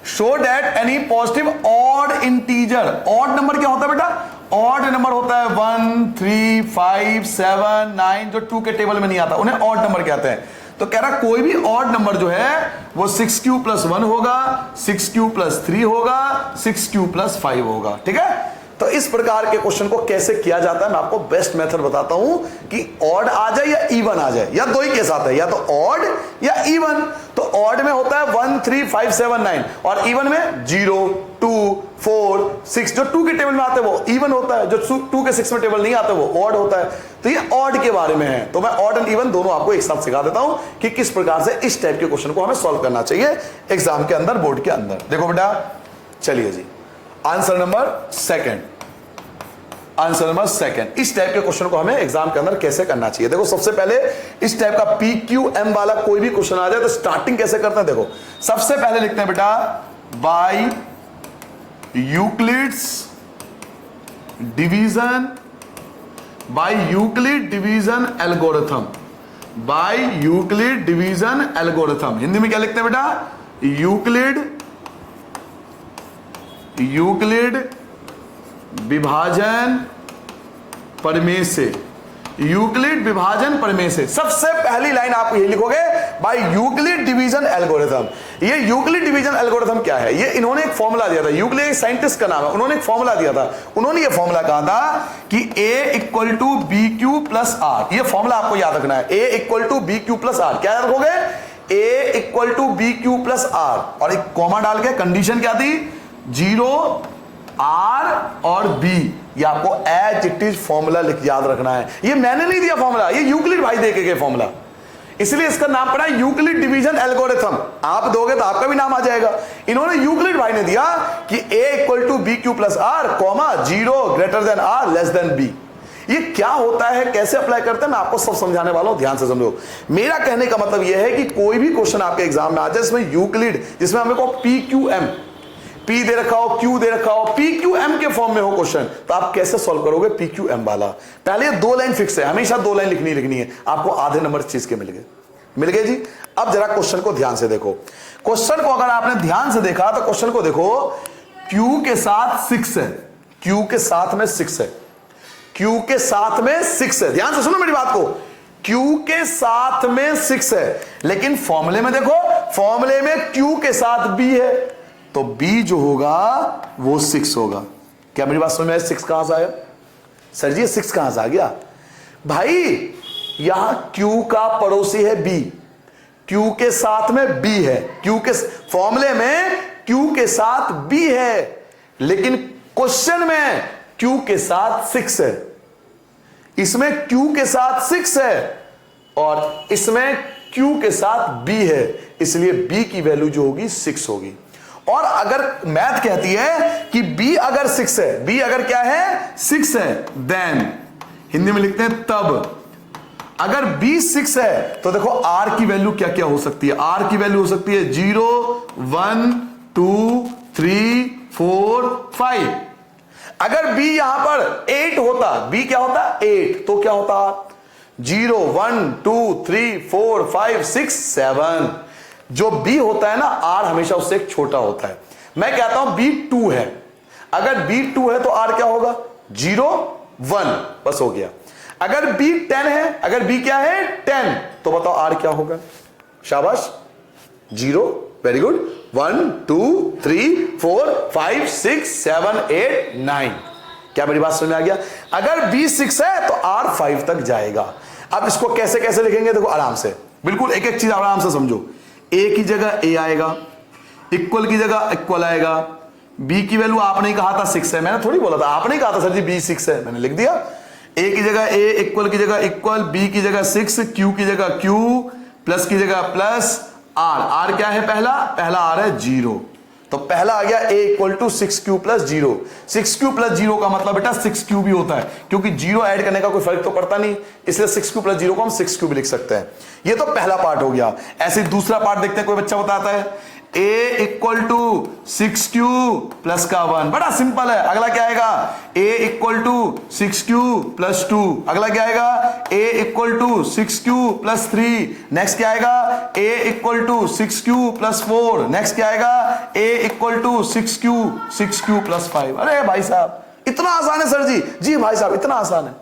[SPEAKER 1] show that any positive odd integer, odd number क्या होता है बेटा, ऑड नंबर होता है 1 3 5 7 9, जो 2 के टेबल में नहीं आता उन्हें ऑड नंबर कहते हैं। तो कह रहा कोई भी ऑड नंबर जो है वो 6q + 1 होगा, 6q + 3 होगा, 6q + 5 होगा, ठीक है। तो इस प्रकार के क्वेश्चन को कैसे किया जाता है मैं आपको बेस्ट मेथड बताता हूं कि ऑड आ जाए या इवन आ जाए, या दो ही केस आते हैं, या तो ऑड या इवन। तो ऑड में होता है 1 3 5 7 9, और इवन में 0 2 4 6, जो 2 के टेबल में आते हैं वो इवन होता है, जो 2 के 6 में टेबल नहीं आते वो ऑड होता है। तो ये ऑड के बारे में है, तो मैं ऑड एंड इवन दोनों आपको एक साथ सिखा देता हूं कि किस प्रकार से इस टाइप के क्वेश्चन को हमें सॉल्व करना चाहिए एग्जाम के अंदर, बोर्ड के अंदर। देखो बेटा, चलिए जी, आंसर नंबर 2, आंसर नंबर 2, इस टाइप के क्वेश्चन को हमें एग्जाम के अंदर कैसे करना चाहिए। देखो सबसे पहले इस टाइप का PQM वाला कोई भी क्वेश्चन आ जाए तो स्टार्टिंग कैसे करते हैं। देखो सबसे पहले लिखते हैं बेटा, by Euclid's division, by Euclid division algorithm, by Euclid division algorithm. Hindi में क्या लिखते हैं बेटा, यूक्लिड विभाजन प्रमेय से, यूक्लिड विभाजन प्रमेय से। सबसे पहली लाइन आप ये लिखोगे, बाय यूक्लिड डिवीजन एल्गोरिथम। ये यूक्लिड डिवीजन एल्गोरिथम क्या है, ये इन्होंने एक फॉर्मूला दिया था, यूक्लिड एक साइंटिस्ट का नाम है, उन्होंने एक फॉर्मूला दिया था। उन्होंने ये फॉर्मूला कहा था कि A = BQ + R। ये फॉर्मूला आपको याद रखना है, A = BQ + R। क्या याद रखोगे, A = BQ + R, और एक कॉमा डाल के कंडीशन क्या थी, 0 R और B। ये आपको एज इट इज फॉर्मूला याद रखना है। ये मैंने नहीं दिया फॉर्मूला, ये यूक्लिड भाई दे के गए फॉर्मूला, इसलिए इसका नाम पड़ा यूक्लिड डिवीजन एल्गोरिथम। आप दोगे तो आपका भी नाम आ जाएगा। इन्होंने यूक्लिड भाई ने दिया कि A = BQ + R, 0 > R < B। ये क्या होता है, कैसे अप्लाई करते हैं, मैं आपको सब समझाने वाला हूं, ध्यान से समझो। मेरा कहने का मतलब यह है कि कोई भी क्वेश्चन आपके एग्जाम में आ जाए जिसमें यूक्लिड, जिसमें हमें को PQM, P दे रखा हो, Q दे रखा हो, PQM के फॉर्म में हो क्वेश्चन, तो आप कैसे सॉल्व करोगे PQM वाला। पहले 2 लाइन फिक्स है, हमेशा 2 लाइन लिखनी है, आपको आधे नंबर चीज के मिल गए जी। अब जरा क्वेश्चन को ध्यान से देखो। क्वेश्चन को अगर आपने ध्यान से देखा तो क्वेश्चन को देखो, Q के साथ 6 है, Q के साथ में 6 है, Q के साथ में 6 है, ध्यान से सुनो मेरी बात को, Q के साथ में 6 है, लेकिन फॉर्मूले में देखो, फॉर्मूले में Q के साथ B है, तो B जो होगा वो 6 होगा। क्या मेरी बात समझ में आया, 6 कहां से आया सर जी, 6 कहां से आ गया भाई, यहां Q का पड़ोसी है B, Q के साथ में B है, Q के फॉर्मूले में Q के साथ B है, लेकिन क्वेश्चन में Q के साथ 6 है, इसमें Q के साथ 6 है और इसमें Q के साथ B है, इसलिए B की वैल्यू जो होगी 6 होगी। और अगर मैथ कहती है कि b अगर 6 है, b अगर क्या है 6 है, देन हिंदी में लिखते हैं तब अगर b 6 है तो देखो r की वैल्यू क्या क्या हो सकती है। r की वैल्यू हो सकती है 0 1 2 3 4 5। अगर b यहां पर 8 होता, b क्या होता 8, तो क्या होता 0 1 2 3 4 5 6 7। जो b होता है ना r हमेशा उससे एक छोटा होता है। मैं कहता हूं b 2 है, अगर b 2 है तो r क्या होगा 0 1, बस हो गया। अगर b 10 है, अगर b क्या है 10, तो बताओ r क्या होगा। शाबाश 0, वेरी गुड, 1 2 3 4 5 6 7 8 9। क्या मेरी बात समझ में आ गया। अगर b 6 है तो r 5 तक जाएगा। अब इसको कैसे कैसे लिखेंगे देखो आराम से, बिल्कुल एक एक चीज आराम से समझो। a की जगह a आएगा, इक्वल की जगह इक्वल आएगा, b की वैल्यू आपने कहा था 6 है, मैंने थोड़ी बोला था, आपने कहा था सर जी b 6 है, मैंने लिख दिया। a की जगह a, इक्वल की जगह इक्वल, b की जगह 6, q की जगह q, प्लस की जगह प्लस, r क्या है पहला r है 0, तो पहला आ गया a equal to 6q plus 0। 6q plus 0 का मतलब बेटा 6q भी होता है, क्योंकि 0 ऐड करने का कोई फर्क तो पड़ता नहीं, इसलिए 6q प्लस 0 को हम 6q भी लिख सकते हैं। ये तो पहला पार्ट हो गया। ऐसे दूसरा पार्ट देखते हैं, कोई बच्चा बताता है a equal to 6q plus का 1, बड़ा सिंपल है। अगला क्या आएगा a equal to 6q plus 2, अगला क्या आएगा a equal to 6q plus 3, next क्या आएगा a equal to 6q plus 4, next क्या आएगा a equal to 6q plus 5। अरे भाई साहब इतना आसान है सर जी, जी भाई साहब इतना आसान है,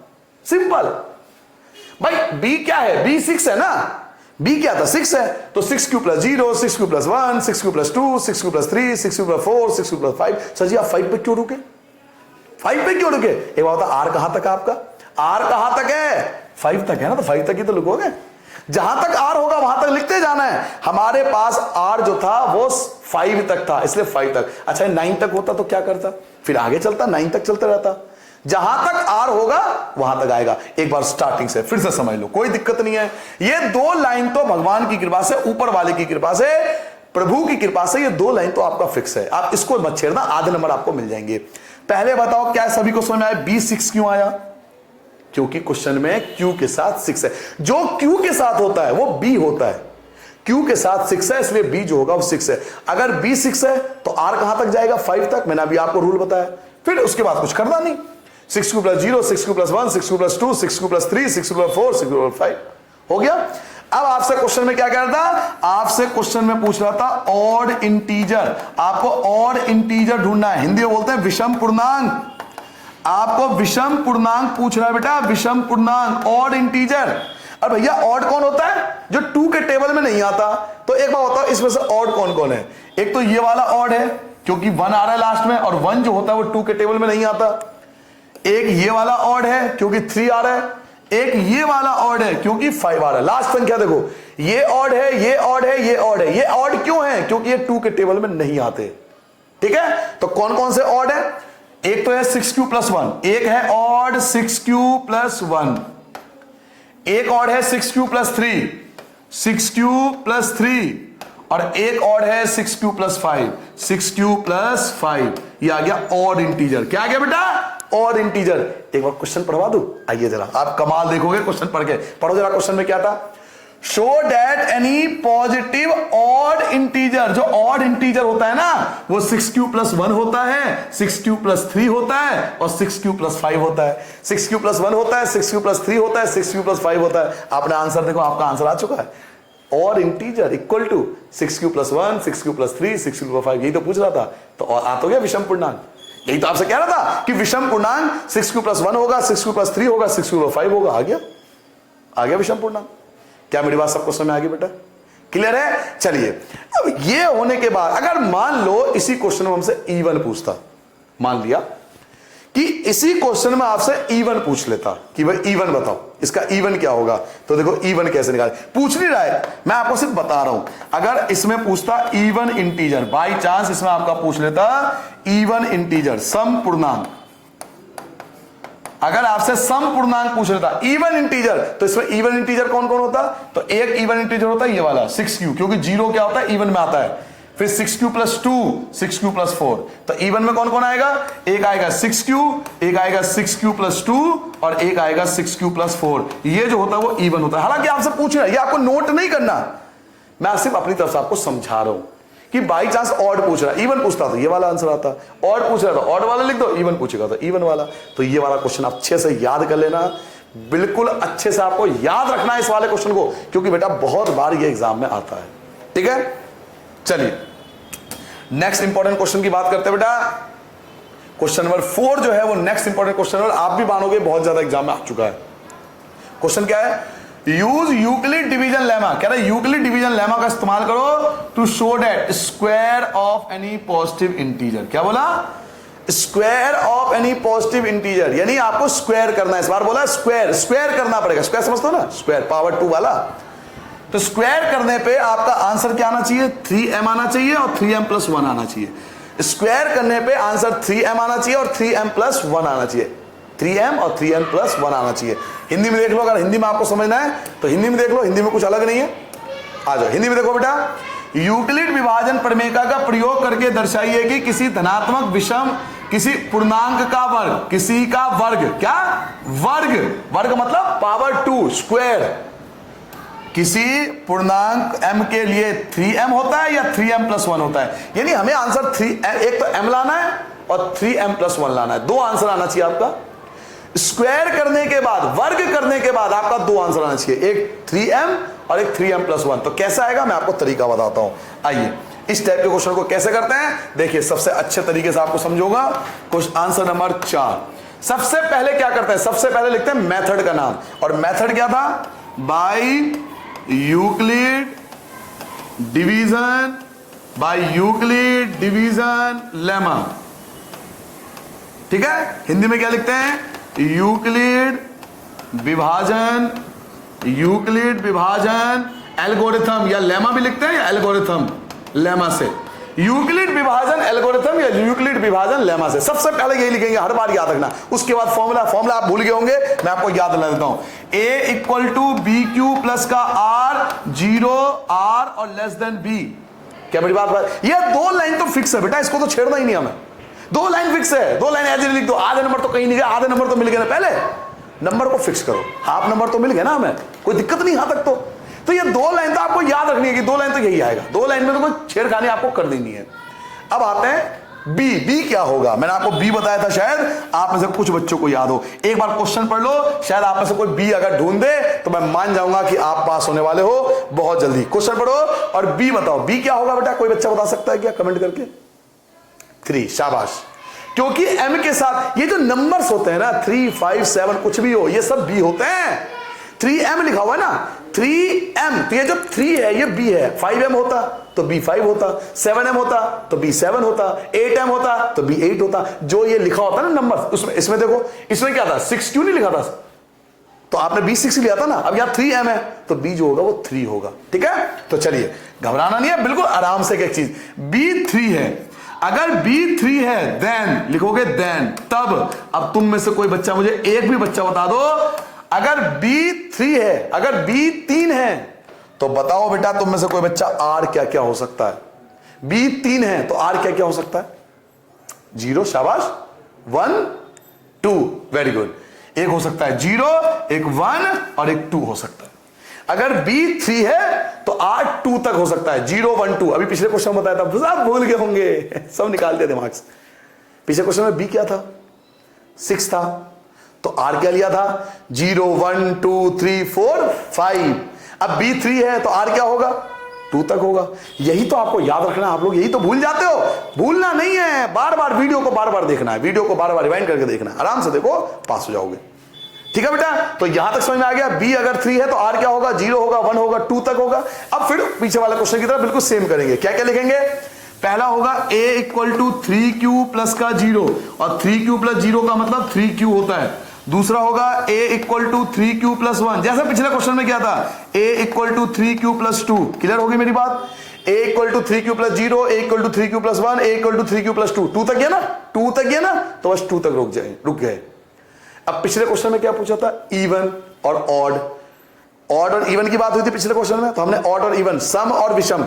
[SPEAKER 1] सिंपल। भाई b क्या है, b 6 है ना, b क्या था 6 है, तो 6q plus 0, 6q plus 1, 6q plus 2, 6q plus 3, 6q plus 4, 6q plus 5। Sir जी आप 5 पे क्यों रुके, 5 पे क्यों रुके। एक बात बता, r कहां तक है आपका, r कहां तक है 5 तक है ना, तो 5 तक ही तो लिखोगे। जहां तक r होगा वहां तक लिखते जाना है। हमारे पास r जो था वो 5 तक था, इसलिए 5 तक। अच्छा 9 तक होता तो क्या करता, फिर आगे चलता, 9 तक चलता रहता। जहां तक r होगा वहां तक आएगा। एक बार स्टार्टिंग से फिर से समझ लो, कोई दिक्कत नहीं है। ये 2 लाइन तो भगवान की कृपा से, ऊपर वाले की कृपा से, प्रभु की कृपा से, ये 2 लाइन तो आपका फिक्स है, आप इसको मत छेड़ना, आधे नंबर आपको मिल जाएंगे। पहले बताओ क्या सभी को समझ में आया b 6 क्यों आया, क्योंकि क्वेश्चन में q के साथ 6 है। जो q के साथ होता है वो b होता है, q के साथ 6 है इसलिए b जो होगा वो 6 है। अगर b 6 है तो r कहां तक जाएगा 5 तक, मैंने अभी आपको रूल बताया। फिर उसके बाद कुछ करना नहीं, 6q plus 0, 6q plus 1, 6q plus 2, 6q plus 3, 6q plus 4, 6q plus 5 हो गया। अब आपसे क्वेश्चन में क्या कह रहा था, आपसे क्वेश्चन में पूछ रहा था ऑड इंटीजर। आपको ऑड इंटीजर ढूंढना है, हिंदी में बोलते हैं विषम पूर्णांक। आपको विषम पूर्णांक पूछ रहा है बेटा, विषम पूर्णांक ऑड इंटीजर। और भैया ऑड कौन होता है, जो 2 के टेबल में नहीं आता। तो एक बात बताओ इसमें से ऑड कौन कौन है। एक तो ये वाला ऑड है क्योंकि 1 आ रहा है लास्ट में, और 1 जो होता है वो 2 के टेबल में नहीं आता। एक ये वाला ऑड है क्योंकि 3 आ रहा है, एक ये वाला ऑड है क्योंकि 5 आ रहा है। लास्ट संख्या देखो, ये ऑड है, ये ऑड है, ये ऑड है। ये ऑड क्यों है, क्योंकि ये 2 के टेबल में नहीं आते। ठीक है, तो कौन कौन से ऑड है, एक तो है 6q प्लस 1, एक है ऑड 6q प्लस 1, एक ऑड है 6q प्लस 3, 6q प्लस 3, और एक ऑड है 6q प्लस 5, 6q प्लस 5। ये आ गया ऑड इंटीजर। क्या आ गया बेटा, ऑड इंटीजर। एक बार क्वेश्चन पढ़वा दूं, आइए जरा, आप कमाल देखोगे क्वेश्चन पढ़ के। पढ़ो जरा, क्वेश्चन में क्या था, show that any positive odd integer. जो ऑड इंटीजर होता है ना वो 6q प्लस 1 होता है, 6q प्लस 3 होता है, और 6q प्लस 5 होता है। 6q प्लस 1 होता है, 6q प्लस 3 होता है, 6q प्लस 5 होता है। आपने आंसर देखो, आपका आंसर आ चुका है, odd integer equal to 6q plus 1, 6q plus 3, 6q plus 5। यही तो पूछ रहा था, तो आ तो गया विषम पूर्णांक। यही तो आपसे कह रहा था कि विषम पूर्णांक 6q प्लस 1 होगा, 6q प्लस 3 होगा, 6q प्लस 5 होगा। आ गया विषम पूर्णांक। क्या मेरी बात सबको समझ में आ गई बेटा, क्लियर है। चलिए अब ये होने के बाद अगर मान लो इसी क्वेश्चन में हमसे इवन पूछता, मान लिया कि इसी क्वेश्चन में आपसे इवन पूछ लेता कि भाई इवन बताओ, इसका इवन क्या होगा। तो देखो इवन कैसे निकाले, पूछ नहीं रहा है, मैं आपको सिर्फ बता रहा हूं। अगर इसमें पूछता इवन इंटीजर, बाई चांस इसमें आपका पूछ लेता इवन इंटीजर, सम पूर्णांक, अगर आपसे सम पूर्णांक पूछ लेता इवन इंटीजर, तो इसमें इवन इंटीजर कौन कौन होता, तो एक इवन इंटीजर होता है ये वाला 6q, क्योंकि 0 क्या होता है इवन में आता है। फिर 6q प्लस 2, 6q प्लस 4। तो इवन में कौन कौन आएगा? एक आएगा 6q, एक आएगा 6q प्लस 2 और एक आएगा 6q प्लस 4। ये जो होता है वो इवन होता है। हालांकि आपसे पूछ रहा है, ये आपको नोट नहीं करना, मैं सिर्फ अपनी तरफ से आपको समझा रहा हूं कि बाई चांस ऑड पूछ रहा है, इवन पूछता तो ये वाला आंसर आता, ऑड पूछ रहा था ऑड वाला लिख दो, इवन पूछेगा तो इवन वाला। तो ये वाला क्वेश्चन अच्छे से याद कर लेना, बिल्कुल अच्छे से आपको याद रखना है इस वाले क्वेश्चन को, क्योंकि बेटा बहुत बार ये एग्जाम में आता है। ठीक है, चलिए नेक्स्ट इंपॉर्टेंट क्वेश्चन की बात करते हैं बेटा। क्वेश्चन नंबर 4 जो है वो नेक्स्ट इंपॉर्टेंट क्वेश्चन है और आप भी मानोगे बहुत ज्यादा एग्जाम में आ चुका है। क्वेश्चन क्या है? Use Euclid division lemma. कह रहा है यूक्लिड डिवीजन लेमा का इस्तेमाल करो to show that square of any positive integer. क्या बोला? Square of any positive integer, यानी आपको स्क्वायर करना है। इस बार बोला स्क्वायर, स्क्वायर करना पड़ेगा। स्क्वायर समझते हो ना, स्क्वायर पावर 2 वाला। तो स्क्वायर करने पे आपका आंसर क्या आना चाहिए? 3m आना चाहिए और 3m प्लस 1 आना चाहिए। स्क्वायर करने पे आंसर 3m आना चाहिए और 3m प्लस 1 आना चाहिए। 3m और 3m प्लस 1 आना चाहिए। हिंदी में देख लो, अगर हिंदी में आपको समझना है तो हिंदी में देख लो, हिंदी में कुछ अलग नहीं है। आ जाओ हिंदी में देखो बेटा। यूक्लिड विभाजन प्रमेयिका का प्रयोग करके दर्शाइए कि किसी धनात्मक विषम किसी पूर्णांक का वर्ग, किसी का वर्ग, क्या वर्ग, वर्ग मतलब पावर 2 स्क्वायर, किसी पूर्णांक m के लिए 3m होता है या 3m प्लस 1 होता है। यानी हमें आंसर 3, एक तो m लाना है और 3m प्लस 1 लाना है। 2 आंसर आना चाहिए आपका। स्क्वायर करने के बाद, वर्ग करने के बाद आपका 2 आंसर आना चाहिए, एक 3m और एक 3m प्लस 1। तो कैसे आएगा मैं आपको तरीका बताता हूं। आइए इस टाइप के क्वेश्चन को कैसे करते हैं देखिए, सबसे अच्छे तरीके से आपको समझूंगा। Question answer number 4। सबसे पहले क्या करते हैं? सबसे पहले लिखते हैं मेथड का नाम, और मेथड क्या था? By Euclid division, by Euclid division lemma. ठीक है, हिंदी में क्या लिखते हैं? यूक्लिड विभाजन, यूक्लिड विभाजन एल्गोरिथम, या लेमा भी लिखते हैं या एल्गोरिथम, लेमा से। यूक्लिड विभाजन एल्गोरिथम या यूक्लिड विभाजन लेमा से। सबसे पहले यही लिखेंगे, हर बार याद रखना। उसके बाद फॉर्मूला, फॉर्मूला आप भूल गए होंगे, मैं आपको याद दिला देता हूं। a equal to b q plus का r, 0 r और लेस देन b। क्या बड़ी बात? ये 2 लाइन तो फिक्स है बेटा, इसको तो छेड़ना ही नहीं हमें। 2 लाइन फिक्स है, 2 लाइन ऐसे लिख दो। आधे नंबर तो कहीं नहीं गए, आधे नंबर तो मिल गए ना। पहले नंबर को फिक्स करो, हाफ नंबर तो मिल गया ना हमें, कोई दिक्कत नहीं यहां तक। तो ये 2 लाइन तो आपको याद रखनी है कि 2 लाइन तो यही आएगा। 2 लाइन में तो कोई छेड़खानी आपको कर देनी है। अब आते हैं बी। बी क्या होगा? मैंने आपको बी बताया था, शायद आप में से कुछ बच्चों को याद हो। एक बार क्वेश्चन पढ़ लो, शायद आप में से कोई बी अगर ढूंढ दे तो मैं मान जाऊंगा कि आप पास होने वाले हो बहुत जल्दी। क्वेश्चन पढ़ो और बी बताओ। बी क्या होगा बेटा? कोई बच्चा बता सकता है क्या कमेंट करके? 3। शाबाश। क्योंकि m के साथ ये जो नंबर्स होते हैं ना, 3, 5, 7 कुछ भी हो, ये सब b होते हैं। 3m लिखा हुआ है ना, 3m, तो ये जो 3 है ये b है। 5m होता तो b 5 होता, 7m होता तो b 7 होता, 8m होता तो b 8 होता। जो ये लिखा होता है ना नंबर, उसमें इसमें देखो, इसमें क्या था? 6 क्यों नहीं लिखा था? तो आपने b 6 लिया था ना। अब यहां 3m है तो b जो होगा वो 3 होगा। ठीक है, तो चलिए घबराना नहीं है, बिल्कुल आराम से। एक चीज, b 3 है, अगर B3 है देन लिखोगे देन, तब अब तुम में से कोई बच्चा, मुझे एक भी बच्चा बता दो, अगर B3 है, अगर B3 है तो बताओ बेटा तुम में से कोई बच्चा R क्या क्या हो सकता है? B3 है तो R क्या क्या हो सकता है? 0, शाबाश, 1, 2, वेरी गुड। एक हो सकता है 0, एक 1 और एक 2 हो सकता है। अगर B3 है तो R 2 तक हो सकता है, 0, 1, 2। अभी पिछले क्वेश्चन में बताया था, सब भूल गए होंगे, सब निकाल दिया दिमाग से। पिछले क्वेश्चन में B क्या था? 6 था, तो R क्या लिया था? 0, 1, 2, 3, 4, 5। अब B3 है तो R क्या होगा? 2 तक होगा। यही तो आपको याद रखना, आप लोग यही तो भूल जाते हो। भूलना नहीं है, बार बार वीडियो को बार बार देखना है, वीडियो को बार बार रिवाइंड करके देखना है, आराम से देखो, पास हो जाओगे। ठीक है बेटा, तो यहां तक समझ में आ गया। B अगर 3 है तो R क्या होगा? 0 होगा, 1 होगा, 2 तक होगा। अब फिर पीछे वाले क्वेश्चन की तरह बिल्कुल सेम करेंगे। क्या क्या लिखेंगे? पहला होगा a equal to 3q plus का 0, और 3q प्लस 0 का मतलब 3q होता है। दूसरा होगा a equal to 3q plus 1, जैसे पिछले क्वेश्चन में क्या था, a equal to 3q plus 2। Clear होगी मेरी बात? a equal to 3q plus 0, a equal to 3q plus 1, a equal to 3q plus 2। 2 तक गया ना? 2 तक गया ना? तो बस 2 तक रुक गए। अब पिछले क्वेश्चन में क्या पूछा था? इवन और ऑड। ऑड और इवन की बात हुई थी पिछले क्वेश्चन में, तो हमने ऑड और इवन, सम और विषम,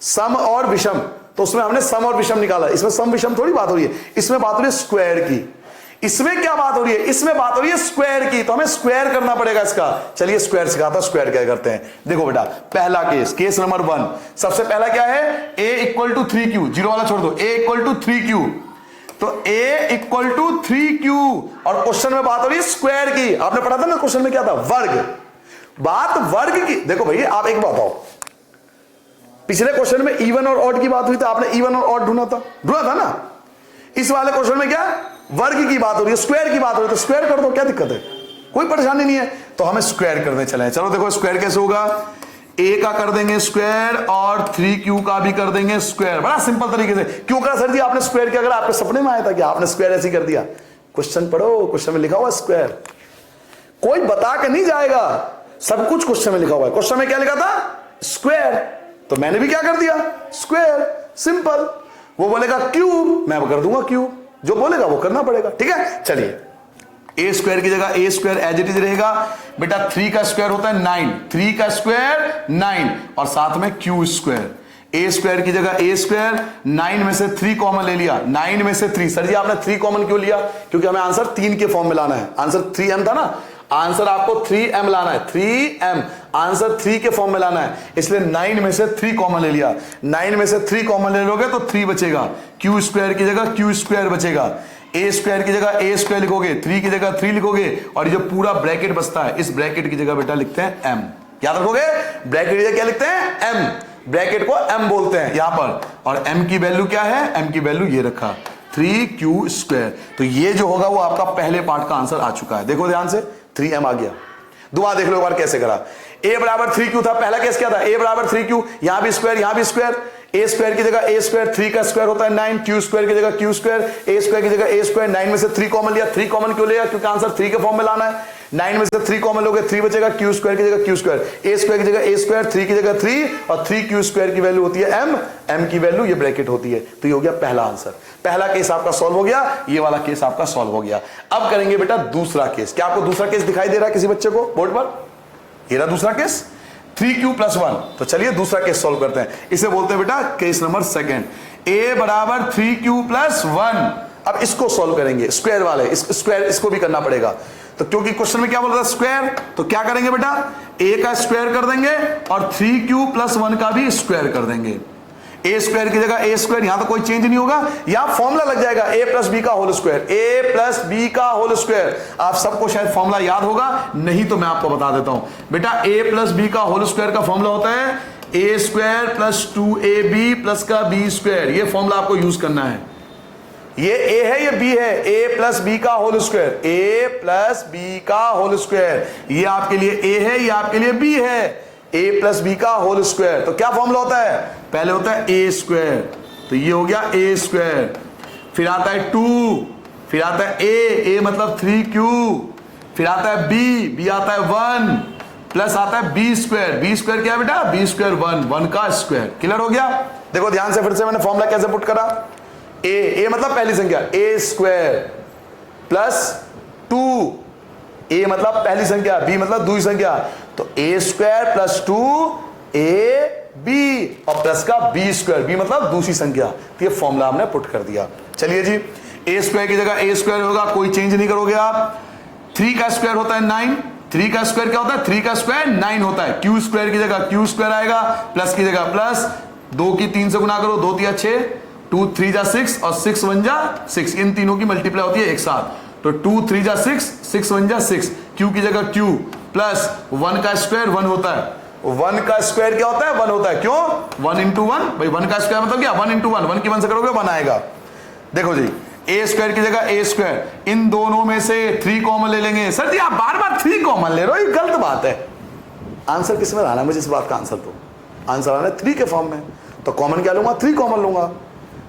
[SPEAKER 1] सम और विषम तो उसमें हमने सम और विषम निकाला। इसमें सम विषम थोड़ी बात हो रही है, इसमें बात हो रही है स्क्वायर की। इसमें क्या बात हो रही है, इसमें बात हो रही है स्क्वायर की, तो हमें स्क्वायर करना पड़ेगा इसका। चलिए स्क्वायर सिखाता हूं, स्क्वायर क्या करते हैं। देखो बेटा, पहला केस, केस नंबर 1, सबसे पहला क्या है, a equal to 3q, zero वाला छोड़ दो, a इक्वल टू 3q, तो a इक्वल टू 3q, और क्वेश्चन में बात हो रही है स्क्वायर की। आपने पढ़ा था ना क्वेश्चन में क्या था, वर्ग, बात वर्ग की। देखो भाई आप एक बात बताओ, पिछले क्वेश्चन में इवन और ऑड की बात हुई थी, आपने इवन और ऑड ढूंढा था ना। इस वाले क्वेश्चन में क्या, वर्ग की बात हो रही है, स्क्वायर की बात हो रही है, तो स्क्वायर कर दो, क्या दिक्कत है, कोई परेशानी नहीं है। तो हमें स्क्वायर करने चले। चलो देखो स्क्वायर कैसे होगा, a का कर देंगे स्क्वायर और 3q का भी कर देंगे स्क्वायर, बड़ा सिंपल तरीके से। क्यों करा सर जी आपने स्क्वायर किया, अगर आपके सपने में आया था कि आपने स्क्वायर ऐसे कर दिया। क्वेश्चन पढ़ो, क्वेश्चन में लिखा हुआ स्क्वायर, कोई बता के नहीं जाएगा, सब कुछ क्वेश्चन में लिखा हुआ है। क्वेश्चन में क्या लिखा था, स्क्वायर, तो मैंने भी क्या कर दिया, स्क्वायर, सिंपल। वो बोलेगा क्यूब, मैं कर दूंगा क्यूब, जो बोलेगा वो करना पड़ेगा, ठीक है। चलिए ए स्क्वायर की जगह ए स्क्वायर एज इट इज रहेगा बेटा, 3 का स्क्वायर होता है 9, 3 का स्क्वायर 9, और साथ में क्यू स्क्वायर। ए स्क्वायर की जगह ए स्क्वायर, 9 में से 3 कॉमन ले लिया, 9 में से 3। सर जी आपने 3 कॉमन क्यों लिया, क्योंकि हमें आंसर 3 के फॉर्म में लाना है। आंसर 3m था ना, आंसर आपको 3m लाना है, 3m आंसर 3 के फॉर्म में लाना है, इसलिए 9 में से 3 कॉमन ले लिया। 9 में से 3 कॉमन ले लोगे तो 3 बचेगा, क्यू स्क्वायर की जगह क्यू स्क्वायर बचेगा, ए स्क्वायर की जगह ए स्क्वायर लिखोगे, 3 की जगह 3 लिखोगे, और ये जो पूरा ब्रैकेट बचता है, इस ब्रैकेट की जगह बेटा लिखते हैं m। याद रखोगे, ब्रैकेट की जगह क्या लिखते हैं, m, ब्रैकेट को m बोलते हैं यहां पर। और m की वैल्यू क्या है, m की वैल्यू ये रखा 3q स्क्वायर। तो ये जो होगा वो आपका पहले पार्ट का आंसर आ चुका है। देखो ध्यान से, 3m आ गया। दोबारा देख लो एक बार कैसे करा। a बराबर 3q था, पहला केस क्या था, a बराबर 3q, यहां भी स्क्वायर यहां भी स्क्वायर। ए स्क्वायर की जगह ए स्क्वायर, 3 का स्क्वायर होता है 9, क्यू स्क्वायर की जगह क्यू स्क्वायर, ए स्क्वायर की जगह ए स्क्वायर। 9 में से 3 कॉमन लिया, 3 कॉमन क्यों लिया, क्योंकि आंसर 3 के फॉर्म में लाना है। 9 में से 3 कॉमन लोगे, 3 बचेगा, क्यू स्क्वायर की जगह क्यू स्क्वायर, ए स्क्वायर की जगह ए स्क्वायर, 3 की जगह 3, और 3q स्क्वायर की वैल्यू होती है m, m की वैल्यू ये ब्रैकेट होती है। तो ये हो गया पहला आंसर, पहला केस आपका सॉल्व हो गया, ये वाला केस आपका सॉल्व हो गया। अब करेंगे बेटा दूसरा केस। क्या आपको दूसरा केस दिखाई दे रहा है किसी बच्चे को बोर्ड पर, ये रहा दूसरा केस, 3q + 1। तो चलिए दूसरा केस सॉल्व करते हैं, इसे बोलते हैं बेटा केस नंबर 2, a बराबर 3q + 1। अब इसको सॉल्व करेंगे, स्क्वायर वाले, स्क्वायर इसको भी करना पड़ेगा। तो क्योंकि क्वेश्चन में क्या बोल रहा है स्क्वायर, तो क्या करेंगे बेटा, a का स्क्वायर कर देंगे और 3q + 1 का भी स्क्वायर कर देंगे। ए स्क्वायर की जगह ए स्क्वायर, यहां तो कोई चेंज नहीं होगा, यहां फॉर्मूला लग जाएगा a + b का होल स्क्वायर, a + b का होल स्क्वायर। आप सबको शायद फॉर्मूला याद होगा, नहीं तो मैं आपको बता देता हूं बेटा। a + b का होल स्क्वायर का फॉर्मूला होता है a² + 2ab + का b स्क्वायर। ये फॉर्मूला आपको यूज करना है। ये a है ये b है, a + b का होल स्क्वायर, a + b का होल स्क्वायर। ये आपके लिए a है, ये आपके लिए b है, a + b का होल स्क्वायर। तो क्या फॉर्मूला होता है, पहले होता है a स्क्वायर, तो ये हो गया a स्क्वायर, फिर आता है 2, फिर आता है a मतलब 3q, फिर आता है b आता है 1, प्लस आता है b स्क्वायर। b स्क्वायर क्या है बेटा, b स्क्वायर 1 का स्क्वायर। क्लियर हो गया। देखो ध्यान से, फिर से मैंने फॉर्मूला कैसे पुट करा, a मतलब पहली संख्या, a स्क्वायर + 2, a मतलब पहली संख्या, b मतलब दूसरी संख्या, तो a स्क्वायर + 2ab और प्लस का b स्क्वायर, b मतलब दूसरी संख्या। तो ये फॉर्मूला हमने पुट कर दिया। चलिए जी, a स्क्वायर की जगह a स्क्वायर होगा, कोई चेंज नहीं करोगे आप। 3 का स्क्वायर होता है 9, 3 का स्क्वायर क्या होता है, 3 का स्क्वायर 9 होता है। क्यू स्क्वायर की जगह क्यू स्क्वायर आएगा, प्लस की जगह प्लस, 2 की 3 से गुना करो, 2 × 6, 2 × 3 = 6 और 6 × 1 = 6, इन तीनों की मल्टीप्लाई होती है एक साथ, तो 2 × 3 = 6, 6 × 1 = 6, क्यू की जगह क्यू, प्लस 1 का स्क्वायर 1 होता है। 1 का स्क्वायर क्या होता है, 1 होता है। क्यों, 1 × 1, भाई 1 का स्क्वायर मतलब क्या, 1 × 1, 1 की 1 से करोगे 1 आएगा। देखो जी, a स्क्वायर की जगह a स्क्वायर, इन दोनों में से 3 कॉमन ले लेंगे। सर जी आप बार बार 3 कॉमन ले रहे हो, ये गलत बात है। आंसर किस में आना है, मुझे इस बात का आंसर दो। आंसर आना है 3 के फॉर्म में, तो कॉमन क्या लूंगा, 3 कॉमन लूंगा।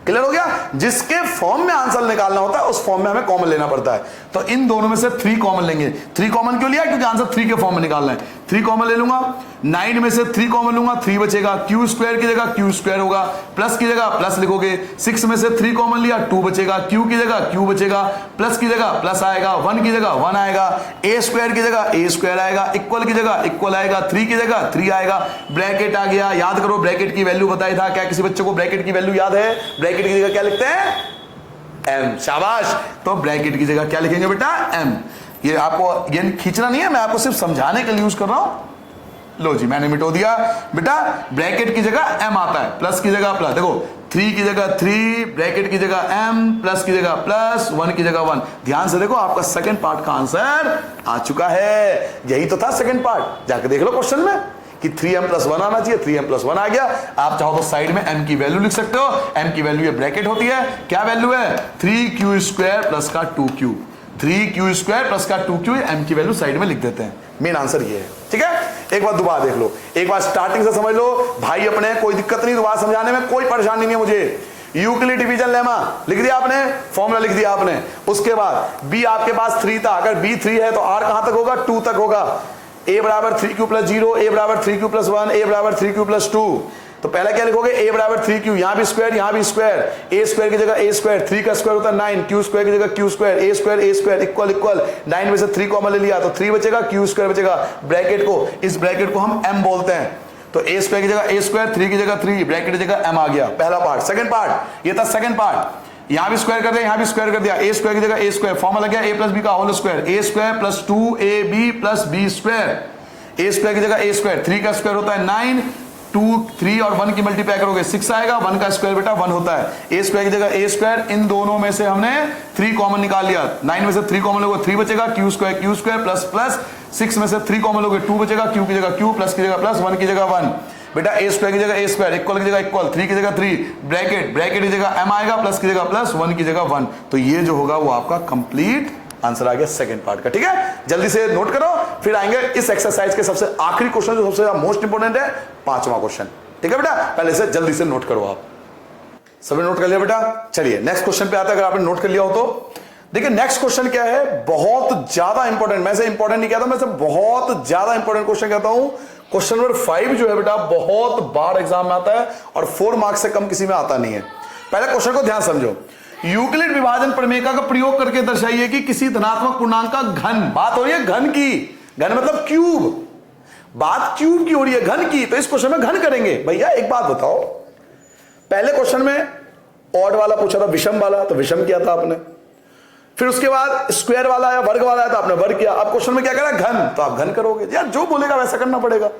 [SPEAKER 1] क्लियर हो गया। जिसके फॉर्म में आंसर निकालना होता है उस फॉर्म में हमें कॉमन लेना पड़ता है। तो इन दोनों में से 3 कॉमन लेंगे। 3 कॉमन क्यों लिया, क्योंकि आंसर 3 के फॉर्म में निकालना है। 3 कॉमन ले लूंगा, 9 में से 3 कॉमन लूंगा, 3 बचेगा, क्यू स्क्वायर की जगह क्यू स्क्वायर होगा, प्लस की जगह प्लस लिखोगे, 6 में से 3 कॉमन लिया, 2 बचेगा, क्यू की जगह क्यू बचेगा, प्लस की जगह प्लस आएगा, 1 की जगह 1 आएगा, ए स्क्वायर की जगह ए स्क्वायर आएगा, इक्वल की जगह इक्वल आएगा, 3 की जगह 3 आएगा, ब्रैकेट आ गया। याद करो ब्रैकेट की वैल्यू बताया था, क्या किसी बच्चे को ब्रैकेट की वैल्यू याद है? ब्रैकेट की जगह क्या लिखते हैं? एम। शाबाश। तो ब्रैकेट की जगह क्या लिखेंगे बेटा? एम। ये आपको ये खींचना नहीं है, मैं आपको सिर्फ समझाने के लिए यूज कर रहा हूं। लो जी, मैंने मिटो दिया बेटा। ब्रैकेट की जगह एम आता है, प्लस की जगह प्लस, देखो 3 की जगह 3, ब्रैकेट की जगह एम, प्लस की जगह प्लस, 1 की जगह 1। ध्यान से देखो, आपका सेकंड पार्ट का आंसर आ चुका है। यही तो था सेकंड पार्ट, जाके देख लो क्वेश्चन में कि 3m+1 आना चाहिए, 3m+1 आ गया। आप चाहो तो साइड में m की वैल्यू लिख सकते हो। m की वैल्यू ये ब्रैकेट होती है, क्या वैल्यू है? 3q² प्लस का 2q, 3q² प्लस का 2q, m की वैल्यू साइड में लिख देते हैं। मेन आंसर ये है, ठीक है। एक बार दोबारा देख लो, एक बार स्टार्टिंग से समझ लो भाई अपने, कोई दिक्कत नहीं, दोबारा समझाने में कोई परेशानी नहीं है मुझे। यूक्लिड डिवीजन लेमा लिख दिया आपने, फॉर्मूला लिख दिया आपने। उसके बाद b आपके पास 3 था, अगर b 3 है तो r कहां तक होगा? 2 तक होगा। a बराबर 3q + 0, a बराबर 3q + 1, a बराबर 3q + 2। तो पहला क्या लिखोगे? a बराबर 3q, यहां भी स्क्वायर, यहां भी स्क्वायर, a स्क्वायर की जगह a स्क्वायर, 3 का स्क्वायर होता है 9, q स्क्वायर की जगह q square, a square equal equal, 9 में से 3 कॉमन ले लिया तो 3 बचेगा, q स्क्वायर बचेगा। ब्रैकेट को, इस ब्रैकेट को हम m बोलते हैं। तो a स्क्वायर की जगह a स्क्वायर, 3 की जगह 3, ब्रैकेट की जगह m आ गया। पहला पार्ट। सेकंड पार्ट, ये था सेकंड पार्ट। यहां भी स्क्वायर कर दिया, यहां भी स्क्वायर कर दिया, a स्क्वायर की जगह a स्क्वायर, फॉर्मूला क्या? a + b का whole square, a square + 2ab + b square, a square की जगह a स्क्वायर, 3 का स्क्वायर होता है 9, 2 3 और 1 की मल्टीप्लाई करोगे 6 आएगा, 1 का स्क्वायर बेटा 1 होता है। a स्क्वायर की जगह a स्क्वायर, इन दोनों में से हमने 3 कॉमन निकाल लिया, 9 में से 3 कॉमन लोगे 3 बचेगा, q स्क्वायर प्लस प्लस, 6 में से 3 कॉमन लोगे 2 बचेगा, q की जगह q, प्लस की जगह प्लस, 1 की जगह 1। बेटा a स्क्वायर की जगह a स्क्वायर, इक्वल की जगह इक्वल, 3 की जगह 3, ब्रैकेट की जगह m आएगा, प्लस की जगह प्लस, 1 की जगह 1। तो ये जो होगा वो आपका कंप्लीट आंसर आ गया सेकंड पार्ट का, ठीक है। जल्दी से नोट करो, फिर आएंगे इस एक्सरसाइज के सबसे आखिरी क्वेश्चन, जो सबसे मोस्ट इंपोर्टेंट है, 5वां क्वेश्चन, ठीक है बेटा। पहले से जल्दी से नोट करो। आप सभी नोट कर लिया बेटा? चलिए नेक्स्ट क्वेश्चन पे आता है। अगर आपने नोट कर लिया हो तो देखिए नेक्स्ट क्वेश्चन क्या है, बहुत ज्यादा इंपॉर्टेंट। मैं से इंपॉर्टेंट नहीं कहता, मैं से बहुत ज्यादा इंपॉर्टेंट क्वेश्चन कहता हूं। क्वेश्चन नंबर 5 जो है बेटा, बहुत बार एग्जाम में आता है और 4 मार्क्स से कम किसी में आता नहीं है। पहले क्वेश्चन को ध्यान समझो। यूक्लिड विभाजन प्रमेय का प्रयोग करके दर्शाइए कि किसी धनात्मक पूर्णांक का घन, बात हो रही है घन की, घन मतलब क्यूब, बात क्यूब की हो रही है, घन की। तो इस क्वेश्चन में घन करेंगे। भैया एक बात बताओ, पहले क्वेश्चन में ऑड वाला पूछा था, विषम वाला, तो विषम किया था आपने। फिर उसके बाद स्क्वायर वाला आया, वर्ग वाला आया, तो आपने वर्ग किया। अब क्वेश्चन में क्या करा? घन, तो आप घन करोगे। यार जो बोलेगा वैसा करना पड़ेगा।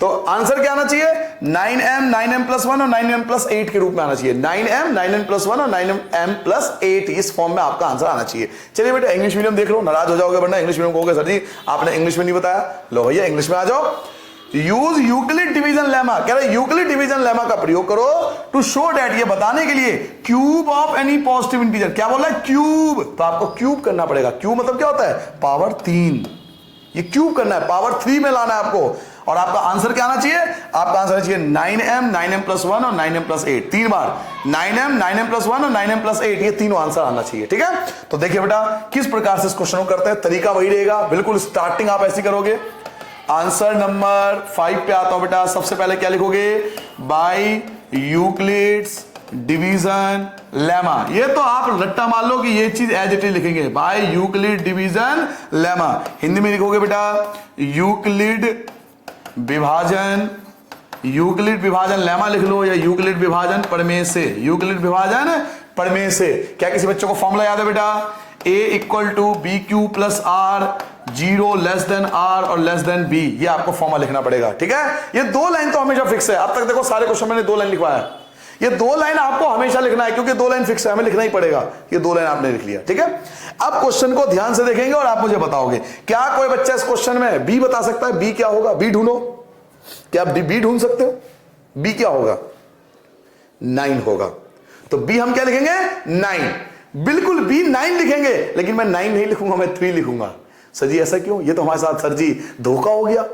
[SPEAKER 1] तो आंसर क्या आना चाहिए? 9m, 9m+1 और 9m+8 के रूप में आना चाहिए। 9m, 9m+1 और 9m+8 इस फॉर्म में आपका आंसर आना चाहिए। चलिए बेटा इंग्लिश मीडियम देख लो, नाराज हो जाओगे वरना इंग्लिश मीडियम कहोगे सर जी आपने इंग्लिश में नहीं बताया। लो भैया इंग्लिश में आ जाओ। यूज यूक्लिड डिवीजन लेमा, कह रहे यूक्लिड डिवीजन लेमा का प्रयोग करो टू शो डेट, ये बताने के लिए, cube of any positive integer. क्या बोल रहा है? क्यूब। तो आपको क्यूब करना पड़ेगा। क्यूब मतलब क्या होता है? पावर 3। ये क्यूब करना है, पावर 3 में लाना है आपको। और आपका आंसर क्या आना चाहिए? आपका आंसर आना चाहिए 9m, 9m+1 और 9m+8। 3 बार 9m, 9m+1 और 9m+8, ये तीनों आंसर आना चाहिए, ठीक है। तो देखिए बेटा किस प्रकार से इस क्वेश्चन को करते हैं, तरीका वही रहेगा बिल्कुल। स्टार्टिंग आप ऐसी करोगे। आंसर नंबर 5 पे आता हूं बेटा। सबसे पहले क्या लिखोगे? By Euclid's division lemma. ये तो आप रट्टा मान लो कि ये चीज एज इट इज लिखेंगे, by Euclid division lemma. Hindi में लिखोगे बेटा यूक्लिड विभाजन, यूक्लिड विभाजन लेमा लिख लो, या यूक्लिड विभाजन प्रमेय से। यूक्लिड विभाजन प्रमेय से। क्या किसी बच्चों को फॉर्मूला याद है बेटा? a = bq + r, 0 less than r और लेस देन b। ये आपको फॉर्मूला लिखना पड़ेगा, ठीक है। ये 2 लाइन तो हमेशा फिक्स है। अब तक देखो सारे क्वेश्चन मैंने 2 लाइन लिखवाया। ये 2 लाइन आपको हमेशा लिखना है, क्योंकि 2 लाइन फिक्स है, हमें लिखना ही पड़ेगा। ये 2 लाइन आपने लिख लिया, ठीक है। अब क्वेश्चन को ध्यान से देखेंगे और आप मुझे बताओगे। क्या कोई बच्चा इस क्वेश्चन में बी बता सकता है? बी क्या होगा? बी ढूंढो। क्या आप बी ढूंढ सकते हो? बी क्या होगा? 9 होगा। तो बी हम क्या लिखेंगे? 9। बिल्कुल बी 9 लिखेंगे, लेकिन मैं 9 नहीं लिखूंगा, मैं 3 लिखूंगा। सर जी ऐसा क्यों? ये तो हमारे साथ सर जी धोखा हो गया।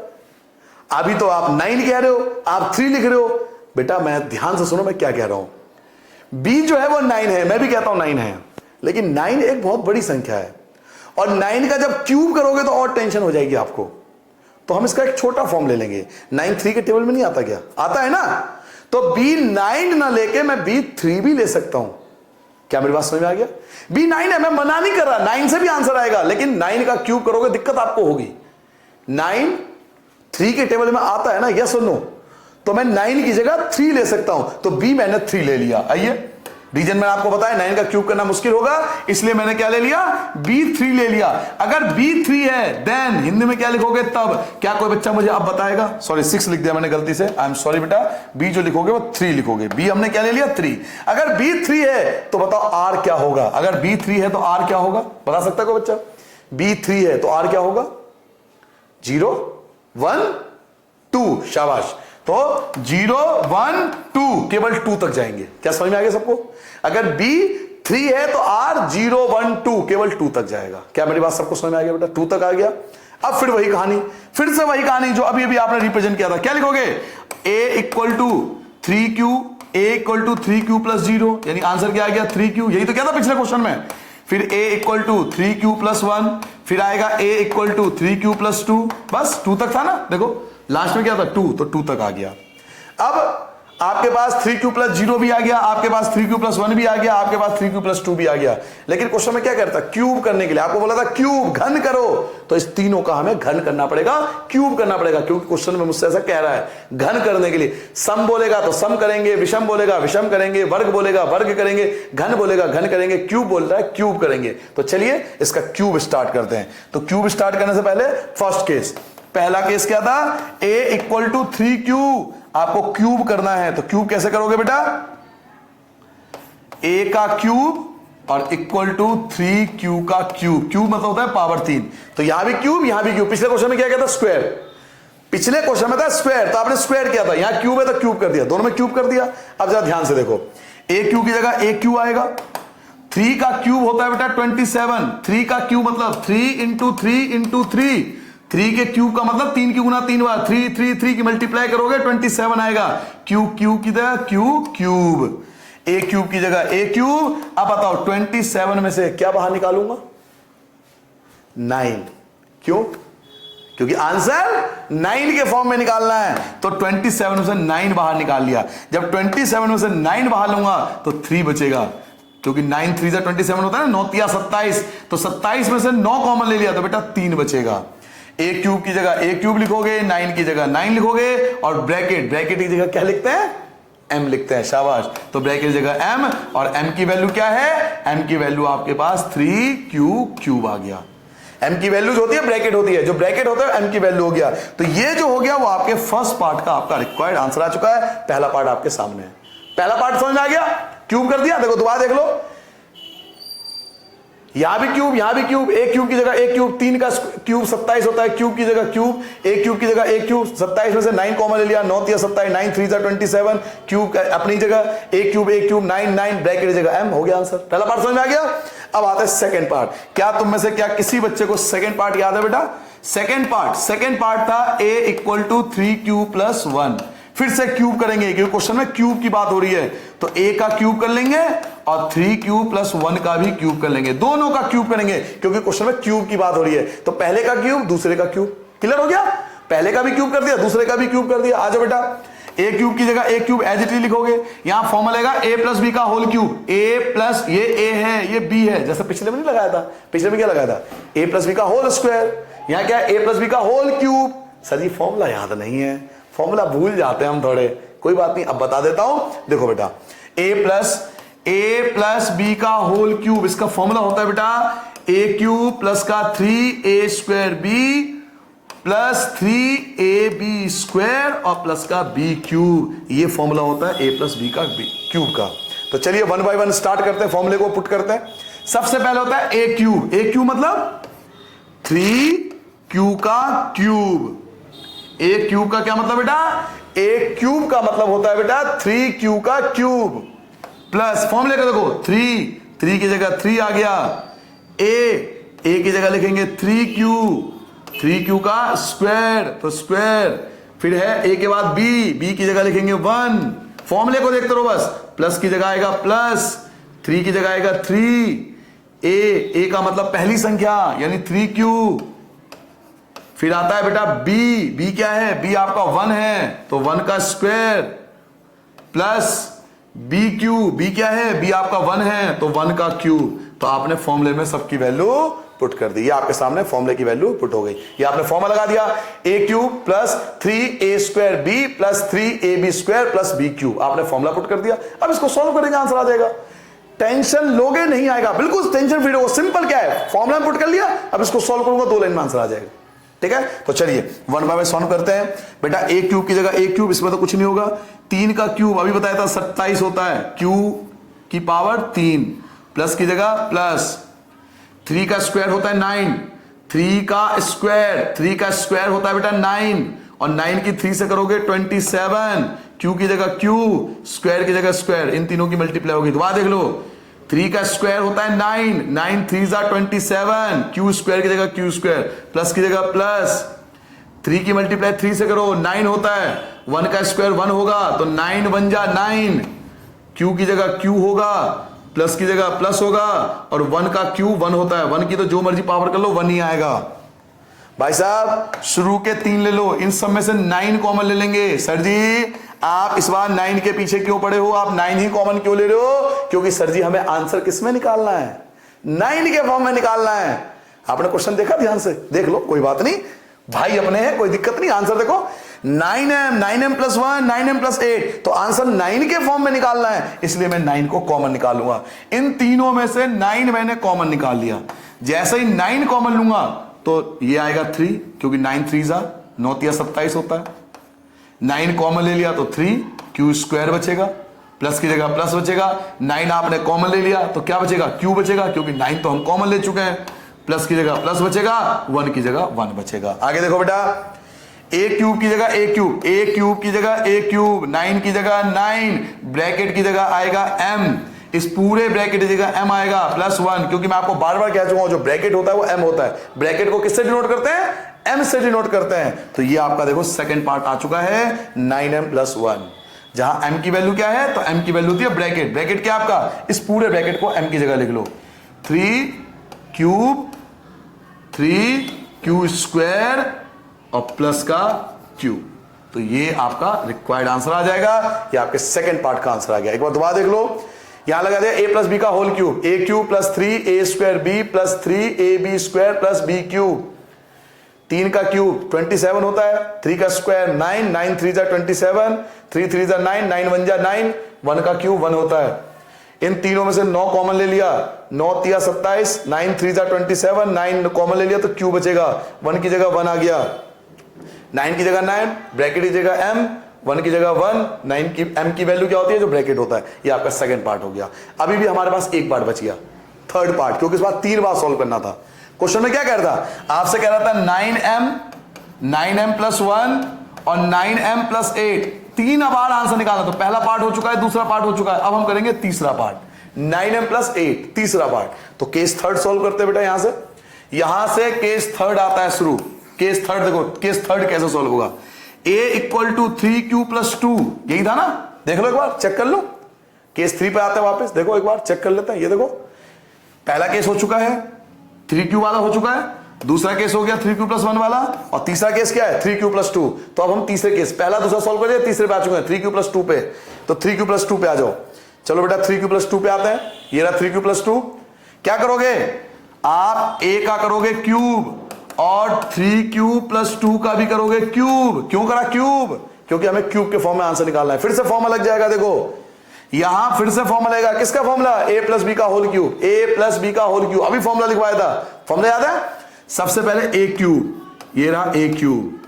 [SPEAKER 1] अभी तो आप 9 कह रहे हो, आप 3 लिख रहे हो। बेटा मैं ध्यान से सुनो मैं क्या कह रहा हूं। बी जो है वो 9 है, मैं भी कहता हूं 9 है, लेकिन 9 एक बहुत बड़ी संख्या है और 9 का जब क्यूब करोगे तो और टेंशन हो जाएगी आपको। तो हम इसका एक छोटा फॉर्म ले लेंगे। 9 3 के टेबल में नहीं आता क्या? आता है ना। तो B9 ना लेके मैं B3 भी ले सकता हूं। क्या मेरी बात समझ में आ गया? B9 है, मैं मना नहीं कर रहा, 9 से भी आंसर आएगा, लेकिन 9 का क्यूब करोगे दिक्कत आपको होगी। 9 3 के टेबल में आता है ना, यस और नो? तो मैं 9 की जगह 3 ले सकता हूं, तो B मैंने 3 ले लिया। आइए, रीजन मैंने आपको बताया 9 का क्यूब करना मुश्किल होगा, इसलिए मैंने क्या ले लिया? B3 ले लिया। अगर B3 है देन हिंदी में क्या लिखोगे तब? क्या कोई बच्चा मुझे अब बताएगा? सॉरी 6 लिख दिया मैंने गलती से, आई एम सॉरी बेटा। B जो लिखोगे वो 3 लिखोगे। B हमने क्या ले लिया? 3। अगर B3 है तो बताओ R क्या होगा? अगर B3 है तो R क्या होगा? बता सकता है कोई बच्चा? B3 है तो R क्या होगा? 0 1 2। शाबाश। तो 0 1 2, केवल 2 तक जाएंगे। क्या समझ में आ गया सबको? अगर B3 है तो R 0 1 2, केवल 2 तक जाएगा। क्या मेरी बात सबको समझ में आ गया बेटा? 2 तक आ गया। अब फिर वही कहानी, फिर से वही कहानी जो अभी अभी आपने रिप्रेजेंट किया था। क्या लिखोगे? A equal to 3Q, A equal to 3Q plus 0, यानी आंसर क्या आ गया? 3Q। यही तो क्या था पिछले क्वेश्चन में। फिर A equal to 3Q plus 1, फिर आएगा A equal to 3Q plus 2। बस 2 तक था ना। देखो लास्ट में क्या था? 2, तो 2 तक आ गया। अब आपके पास 3Q प्लस 0 भी आ गया, आपके पास 3Q प्लस 1 भी आ गया, आपके पास 3Q प्लस 2 भी आ गया। लेकिन क्वेश्चन में क्या करता? क्यूब करने के लिए आपको बोला था क्यूब, घन करो, तो इस तीनों का हमें घन करना पड़ेगा, क्यूब करना पड़ेगा, क्योंकि क्वेश्चन में मुझसे ऐसा कह रहा है। घन करने के लिए सम बोलेगा तो सम करेंगे, विषम बोलेगा विषम करेंगे, वर्ग बोलेगा वर्ग करेंगे, घन बोलेगा घन करेंगे, क्यूब बोल रहा है क्यूब करेंगे। तो चलिए इसका क्यूब स्टार्ट करते हैं। तो क्यूब स्टार्ट करने से पहले फर्स्ट केस, पहला केस क्या था? A इक्वल टू 3Q, आपको क्यूब करना है। तो क्यूब कैसे करोगे बेटा? A का क्यूब और इक्वल टू 3Q का क्यूब। क्यूब मतलब होता है पावर 3। तो यहां भी क्यूब, यहां भी क्यूब। पिछले क्वेश्चन में क्या कहता? स्क्वायर। पिछले क्वेश्चन में था स्क्वायर, तो आपने स्क्वायर किया था। यहां क्यूब है तो क्यूब कर दिया, दोनों में क्यूब कर दिया। अब जरा ध्यान से देखो, A क्यूब की जगह A क्यूब आएगा। 3 का क्यूब होता है बेटा 27। 3 का क्यूब मतलब 3 इंटू 3 इंटू 3। 3 के क्यूब का मतलब 3 की गुना 3 बार, 3 3 3 की मल्टीप्लाई करोगे 27 आएगा। क्यूब क्यूब की जगह क्यूब क्यूब, A क्यूब की जगह A क्यूब। अब बताओ 27 में से क्या बाहर निकालूंगा? 9। क्यों? क्योंकि आंसर 9 के फॉर्म में निकालना है। तो 27 में से 9 बाहर निकाल लिया। जब 27 में से 9 बाहर लूंगा तो 3 बचेगा, क्योंकि 9 3 जा 27 होता है ना, 9 3 27। तो 27 में से 9 कॉमन ले लिया तो बेटा 3 बचेगा। A क्यूब की जगह A क्यूब लिखोगे, 9 की जगह 9 लिखोगे, और ब्रैकेट की जगह क्या लिखते हैं? M लिखते हैं। शाबाश। तो ब्रैकेट की जगह M, और M की वैल्यू क्या है? M की वैल्यू आपके पास 3Q क्यूब आ गया। M की वैल्यू जो होती है ब्रैकेट होती है, जो ब्रैकेट होता है M की वैल्यू हो गया। तो ये जो हो गया वो आपके फर्स्ट पार्ट का आपका रिक्वायर्ड आंसर आ चुका है। पहला पार्ट आपके सामने है। पहला पार्ट समझ में आ गया? क्यूब कर दिया। देखो दोबारा देख लो, यहां भी क्यूब, यहां भी क्यूब। A क्यूब की जगह A क्यूब, 3 का क्यूब 27 होता है, क्यूब की जगह क्यूब। A क्यूब की जगह A क्यूब, 27 में से 9 कॉमन ले लिया, 9 3 27, 9 3 27, क्यूब अपनी जगह A क्यूब 9 9, ब्रैकेट की जगह M। हो गया आंसर। पहला पार्ट समझ में आ गया। अब आता है सेकंड पार्ट। क्या तुम में से क्या किसी बच्चे को सेकंड पार्ट याद है बेटा? सेकंड पार्ट था A equal to 3Q plus 1। फिर से क्यूब करेंगे, क्योंकि क्वेश्चन में क्यूब की बात हो रही है। तो A का क्यूब कर लेंगे और 3Q प्लस 1 का भी क्यूब कर लेंगे। दोनों का क्यूब करेंगे, क्योंकि क्वेश्चन में क्यूब की बात हो रही है। तो पहले का क्यूब, दूसरे का क्यूब। क्लियर हो गया? पहले का भी क्यूब कर दिया, दूसरे का भी क्यूब कर दिया। आ जाओ बेटा, A क्यूब की जगह A cube as it is लिखोगे। यहां फॉर्मूला लेगा A प्लस बी का होल क्यूब। A प्लस, ये A है ये B है, जैसे पिछले में नहीं लगाया था। पिछले में क्या लगाया था? A प्लस बी का होल स्क्वायर। यहां क्या है? A प्लस बी का होल क्यूब। सर ये फॉर्मूला याद नहीं है, फॉर्मूला भूल जाते हैं हम थोड़े, कोई बात नहीं, अब बता देता हूं। देखो बेटा, A प्लस बी का होल क्यूब, इसका फॉर्मूला होता है बेटा A क्यूब प्लस का 3A square B plus 3AB square और प्लस का B क्यूब। ये फॉर्मूला होता है A प्लस बी का क्यूब का। तो चलिए 1 बाय 1 स्टार्ट करते हैं, फॉर्मूले को पुट करते हैं। सबसे पहले होता है A क्यूब। A क्यूब मतलब 3Q का क्यूब। A क्यूब का क्या मतलब बेटा? A क्यूब का मतलब होता है बेटा 3Q का क्यूब प्लस, फॉर्मूले का देखो 3 की जगह 3 आ गया। A की जगह लिखेंगे 3Q का स्क्वायर, तो स्क्वायर। फिर है A के बाद B की जगह लिखेंगे 1। फॉर्मूले को देखते रहो बस, प्लस की जगह आएगा प्लस, 3 की जगह आएगा 3। A का मतलब पहली संख्या यानी 3Q। फिर आता है बेटा बी, बी क्या है, बी आपका 1 है तो 1 का square plus B cube, b क्या है, बी आपका 1 है तो 1 का क्यूब। तो आपने फॉर्मूले में सबकी वैल्यू पुट कर दी, ये आपके सामने फॉर्मूले की वैल्यू पुट हो गई। ये आपने फॉर्मूला लगा दिया A cube plus 3a square B plus 3ab square plus B cube, आपने फॉर्मूला पुट कर दिया। अब इसको सॉल्व करेंगे, आंसर आ जाएगा। टेंशन लोगे नहीं आएगा, बिल्कुल टेंशन फ्री हो। सिंपल क्या है, फॉर्मूला पुट कर लिया, अब इसको सॉल्व करूंगा 2 लाइन में आंसर आ जाएगा। ठीक है, तो चलिए 1 बाय 1 सॉल्व करते हैं। बेटा ए क्यूब की जगह ए क्यूब, इसमें तो कुछ नहीं होगा। 3 का क्यूब अभी बताया था 27 होता है, क्यू की पावर 3 प्लस की जगह प्लस 3 का स्क्वायर होता है 9, 3 का स्क्वायर होता है बेटा 9 और 9 की 3 से करोगे 27, क्यू की जगह क्यू, स्क्वायर की जगह स्क्वायर, इन तीनों की मल्टीप्लाई होगी। दोबारा देख लो, 3 का स्क्वायर होता है 9, 9 3 जा 27, क्यू स्क्वायर की जगह क्यू स्क्वायर, प्लस की जगह प्लस, 3 की मल्टीप्लाई 3 से करो 9 होता है, 1 का स्क्वायर 1 होगा तो 9 1 जा 9, क्यू की जगह क्यू होगा, प्लस की जगह प्लस होगा और 1 का क्यूब 1 होता है। 1 की तो जो मर्जी पावर कर लो 1 ही आएगा। भाई साहब शुरू के 3 ले लो, इन सब में से 9 कॉमन ले लेंगे। सर जी आप इस बार 9 के पीछे क्यों पड़े हो, आप 9 ही कॉमन क्यों ले रहे हो? क्योंकि सर जी हमें आंसर किस में निकालना है, 9 के फॉर्म में निकालना है। आपने क्वेश्चन देखा, ध्यान से देख लो, कोई बात नहीं, भाई अपने हैं, कोई दिक्कत नहीं। आंसर देखो 9m प्लस 1 9m प्लस 8, तो आंसर 9 के फॉर्म में निकालना है, इसलिए मैं 9 को कॉमन निकालूंगा। इन तीनों में से 9 मैंने कॉमन निकाल लिया। जैसे ही 9 कॉमन लूंगा तो ये आएगा 3, क्योंकि 9 3 जा 9 3 27 होता है। 9 कॉमन ले लिया तो 3, क्यू स्क्वायर बचेगा, प्लस की जगह प्लस बचेगा। 9 आपने कॉमन ले लिया तो क्या बचेगा, क्यू बचेगा, क्योंकि 9 तो हम कॉमन ले चुके हैं। प्लस की जगह प्लस बचेगा, 1 की जगह 1 बचेगा। आगे देखो बेटा, ए क्यूब की जगह ए क्यूब, ए क्यूब की जगह ए क्यूब, 9 की जगह 9, ब्रैकेट की जगह आएगा m, इस पूरे ब्रैकेट की जगह m आएगा प्लस 1, क्योंकि मैं आपको बार बार कह चुका हूं जो ब्रैकेट होता है वो m होता है। ब्रैकेट को किससे डिनोट करते हैं, m से डिनोट करते हैं। तो ये आपका देखो सेकंड पार्ट आ चुका है 9m प्लस 1, जहां m की वैल्यू क्या है, तो m की वैल्यू होती है ब्रैकेट। ब्रैकेट क्या आपका, इस पूरे ब्रैकेट को m की जगह लिख लो, 3 क्यू स्क्वायर और प्लस का क्यू। तो ये आपका रिक्वायर्ड आंसर आ जाएगा, ये आपके सेकंड पार्ट का आंसर आ गया। एक बार दोबारा देख लो, यहां लगा दिया a प्लस बी का whole cube, A cube plus 3a square B plus 3ab square plus B cube. 3 का क्यूब 27 होता है, 3 का स्क्वायर 9, 9 3 जा 27, 3 3 जा 9, 9 1 जा 9, 1 का क्यूब 1 होता है। इन तीनों में से 9 कॉमन ले लिया, 9 3 27, 9 3 जा 27, 9 कॉमन ले लिया तो क्यू बचेगा, 1 की जगह 1 आ गया, 9 की जगह 9, ब्रैकेट की जगह m, 1 की जगह 1, 9 की m की वैल्यू क्या होती है, जो ब्रैकेट होता है। ये आपका सेकंड पार्ट हो गया। अभी भी हमारे पास एक पार्ट बच गया, थर्ड पार्ट, क्योंकि इस बार 3 बार सॉल्व करना था। क्वेश्चन में क्या कह रहा था, आपसे कह रहा था 9m प्लस 1 और 9m प्लस 8, 3 बार आंसर निकाला। तो पहला पार्ट हो चुका है, दूसरा पार्ट हो चुका है, अब हम करेंगे तीसरा पार्ट, 9m प्लस 8 तीसरा पार्ट। तो केस थर्ड सॉल्व करते बेटा, यहां से केस थर्ड आता है शुरू। केस थर्ड देखो, केस थर्ड कैसे सॉल्व होगा, a equal to 3q plus 2, यही था ना, देख लो एक बार, चेक कर लो। केस 3 पे आते हैं वापस, देखो एक बार चेक कर लेते हैं। ये देखो पहला केस हो चुका है, 3q वाला हो चुका है, दूसरा केस हो गया 3q प्लस 1 वाला, और तीसरा केस क्या है 3q प्लस 2। तो अब हम तीसरे केस, पहला दूसरा सॉल्व करें, तीसरे पे आ चुके हैं 3q प्लस 2 पे। तो 3q प्लस 2 पे आ जाओ। चलो बेटा 3q प्लस 2 पे आते हैं, ये रहा 3q प्लस 2। क्या करोगे आप, a का करोगे क्यूब और 3q प्लस 2 का भी करोगे क्यूब। क्यों करा क्यूब, क्योंकि हमें क्यूब के फॉर्म में आंसर निकालना है। फिर से फॉर्मूला लग जाएगा, देखो यहां फिर से फॉर्मूला लगेगा, किसका फॉर्मूला, a प्लस बी का whole cube, a plus B का होल क्यूब। अभी फॉर्मूला लिखवाया था, फॉर्मूला याद है, सबसे पहले a क्यूब, ये रहा a क्यूब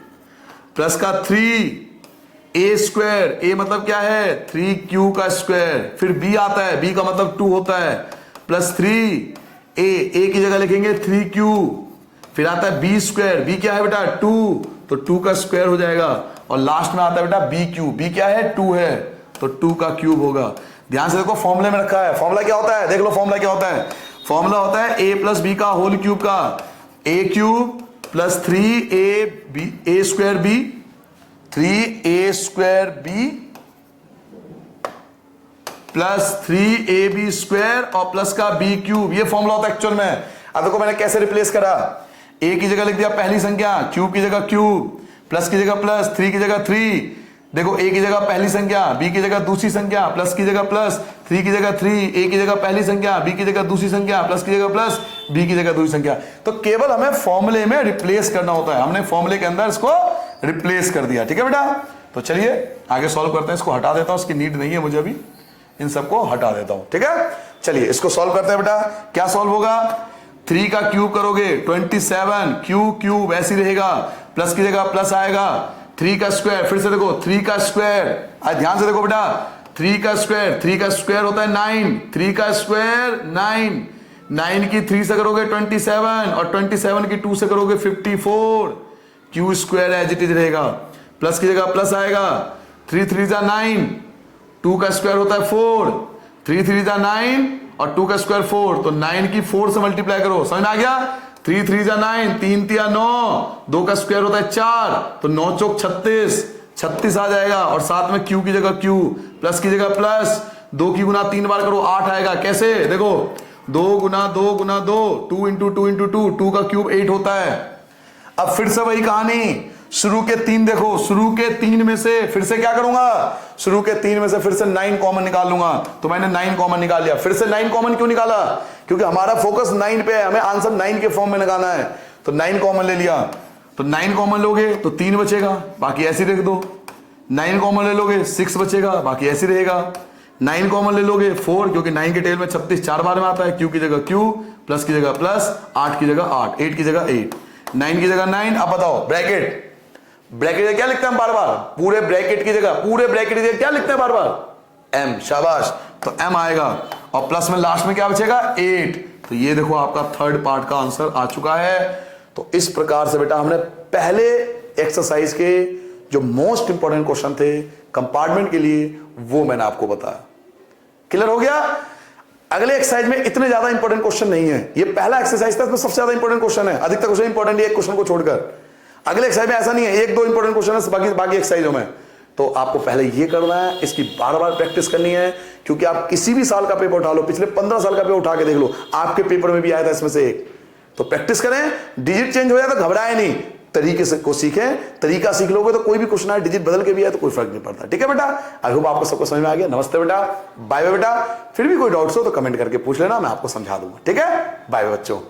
[SPEAKER 1] प्लस का 3a स्क्वायर, a मतलब क्या है 3q का स्क्वायर, फिर b आता है, b का मतलब 2 होता है, प्लस 3a की जगह लिखेंगे 3q, फिर आता है बी स्क्वायर, बी क्या है बेटा 2, तो 2 का स्क्वायर हो जाएगा, और लास्ट में आता है बेटा बी क्यूब, बी क्या है 2 है, तो 2 का क्यूब होगा। ध्यान से देखो फॉर्मूले में रखा है, फॉर्मूला क्या होता है, देख लो फॉर्मूला क्या होता है। फॉर्मूला होता है a प्लस बी का होल क्यूब का, a cube plus 3a square b, 3a square B plus 3ab square और प्लस का b क्यूब, ये फॉर्मूला होता है एक्चुअल में। अब देखो मैंने कैसे रिप्लेस करा, ए की जगह लिख दिया पहली संख्या, क्यूब की जगह क्यूब, प्लस की जगह प्लस, 3 की जगह 3। देखो ए की जगह पहली संख्या, बी की जगह दूसरी संख्या, प्लस की जगह प्लस, 3 की जगह 3, ए की जगह पहली संख्या, बी की जगह दूसरी संख्या, प्लस की जगह प्लस, बी की जगह दूसरी संख्या। तो केवल हमें फॉर्मूले में रिप्लेस करना होता है, हमने फॉर्मूले के अंदर इसको रिप्लेस कर दिया। ठीक है बेटा, तो चलिए आगे सॉल्व करते हैं। इसको हटा देता हूं, इसकी नीड नहीं है मुझे अभी, इन सबको हटा देता हूं। ठीक है, चलिए इसको सॉल्व करते हैं बेटा। क्या सॉल्व होगा? 3 का क्यूब करोगे 27, क्यूब क्यूब ऐसी रहेगा, प्लस की जगह प्लस आएगा, 3 का स्क्वायर, फिर से देखो 3 का स्क्वायर, आज ध्यान से देखो बेटा, 3 का स्क्वायर होता है 9, 3 का स्क्वायर 9, 9 की 3 से करोगे 27 और 27 की 2 से करोगे 54, q square as it is रहेगा, प्लस की जगह प्लस आएगा, 3 3 जा 9, 2 का स्क्वायर होता है 4, 3 3 जा 9 और 2 का स्क्वायर 4, तो 9 की 4 से मल्टीप्लाई करो, समझ में आ गया? 3 3 जा 9, 3 3 9, 2 का स्क्वायर होता है 4, तो 9 चौक 36, 36 आ जाएगा, और साथ में क्यू की जगह क्यू, प्लस की जगह प्लस, 2 की गुना 3 बार करो 8 आएगा। कैसे? देखो 2 गुना 2 गुना 2, 2 इंटू 2 इंटू 2, 2 का क्यूब 8 होता है। अब फिर से वही कहानी, शुरू के 3 देखो, शुरू के 3 में से फिर से क्या करूंगा? शुरू के 3 में से फिर से 9 कॉमन निकाल लूंगा, तो मैंने 9 कॉमन निकाल लिया। फिर से 9 कॉमन क्यों निकाला? क्योंकि हमारा फोकस 9 पे है, हमें आंसर 9 के फॉर्म में निकालना है, तो 9 कॉमन ले लिया। तो 9 कॉमन लोगे तो 3 बचेगा, बाकी ऐसे रख दो। 9 कॉमन ले लोगे 6 बचेगा, बाकी ऐसे रहेगा। 9 कॉमन ले लोगे 4, क्योंकि 9 के टेल में 36 4 बार में आता है, क्यू की जगह क्यू, प्लस की जगह प्लस, 8 की जगह 8, 8 की जगह 8, 9 की जगह 9। अब बताओ ब्रैकेट, ब्रैकेट क्या लिखते हैं बार बार? पूरे ब्रैकेट की जगह, पूरे ब्रैकेट की जगह क्या लिखते हैं बार बार? एम। शाबाश, तो एम आएगा, और प्लस में लास्ट में क्या बचेगा? 8। तो ये देखो आपका थर्ड पार्ट का आंसर आ चुका है। तो इस प्रकार से बेटा हमने पहले एक्सरसाइज के जो मोस्ट इंपॉर्टेंट क्वेश्चन थे कंपार्टमेंट के लिए, वो मैंने आपको बताया। क्लियर हो गया? अगले एक्सरसाइज में इतने ज्यादा इंपॉर्टेंट क्वेश्चन नहीं है, ये पहला एक्सरसाइज था, इसमें सबसे ज्यादा इंपॉर्टेंट क्वेश्चन है, अधिकतर क्वेश्चन इंपॉर्टेंट है एक क्वेश्चन को छोड़कर। अगले एक्सरसाइज में ऐसा नहीं है, 1 2 इंपॉर्टेंट क्वेश्चन है बाकी एक्सरसाइजों में। तो आपको पहले ये करना है, इसकी बार बार प्रैक्टिस करनी है, क्योंकि आप किसी भी साल का पेपर उठा लो, पिछले 15 साल का पेपर उठा के देख लो, आपके पेपर में भी आया था इसमें से एक। तो प्रैक्टिस करें, डिजिट चेंज हो जाए तो घबराए नहीं, तरीके से को सीखें, तरीका सीख लोगे तो कोई भी क्वेश्चन आए डिजिट बदल के भी आए तो कोई फर्क नहीं पड़ता। ठीक है बेटा, आई होप आपको सबको समझ में आ गया। नमस्ते बेटा, बाय बाय बेटा। फिर भी कोई डाउट्स हो तो कमेंट करके पूछ लेना, मैं आपको समझा दूंगा। ठीक है, बाय बच्चों।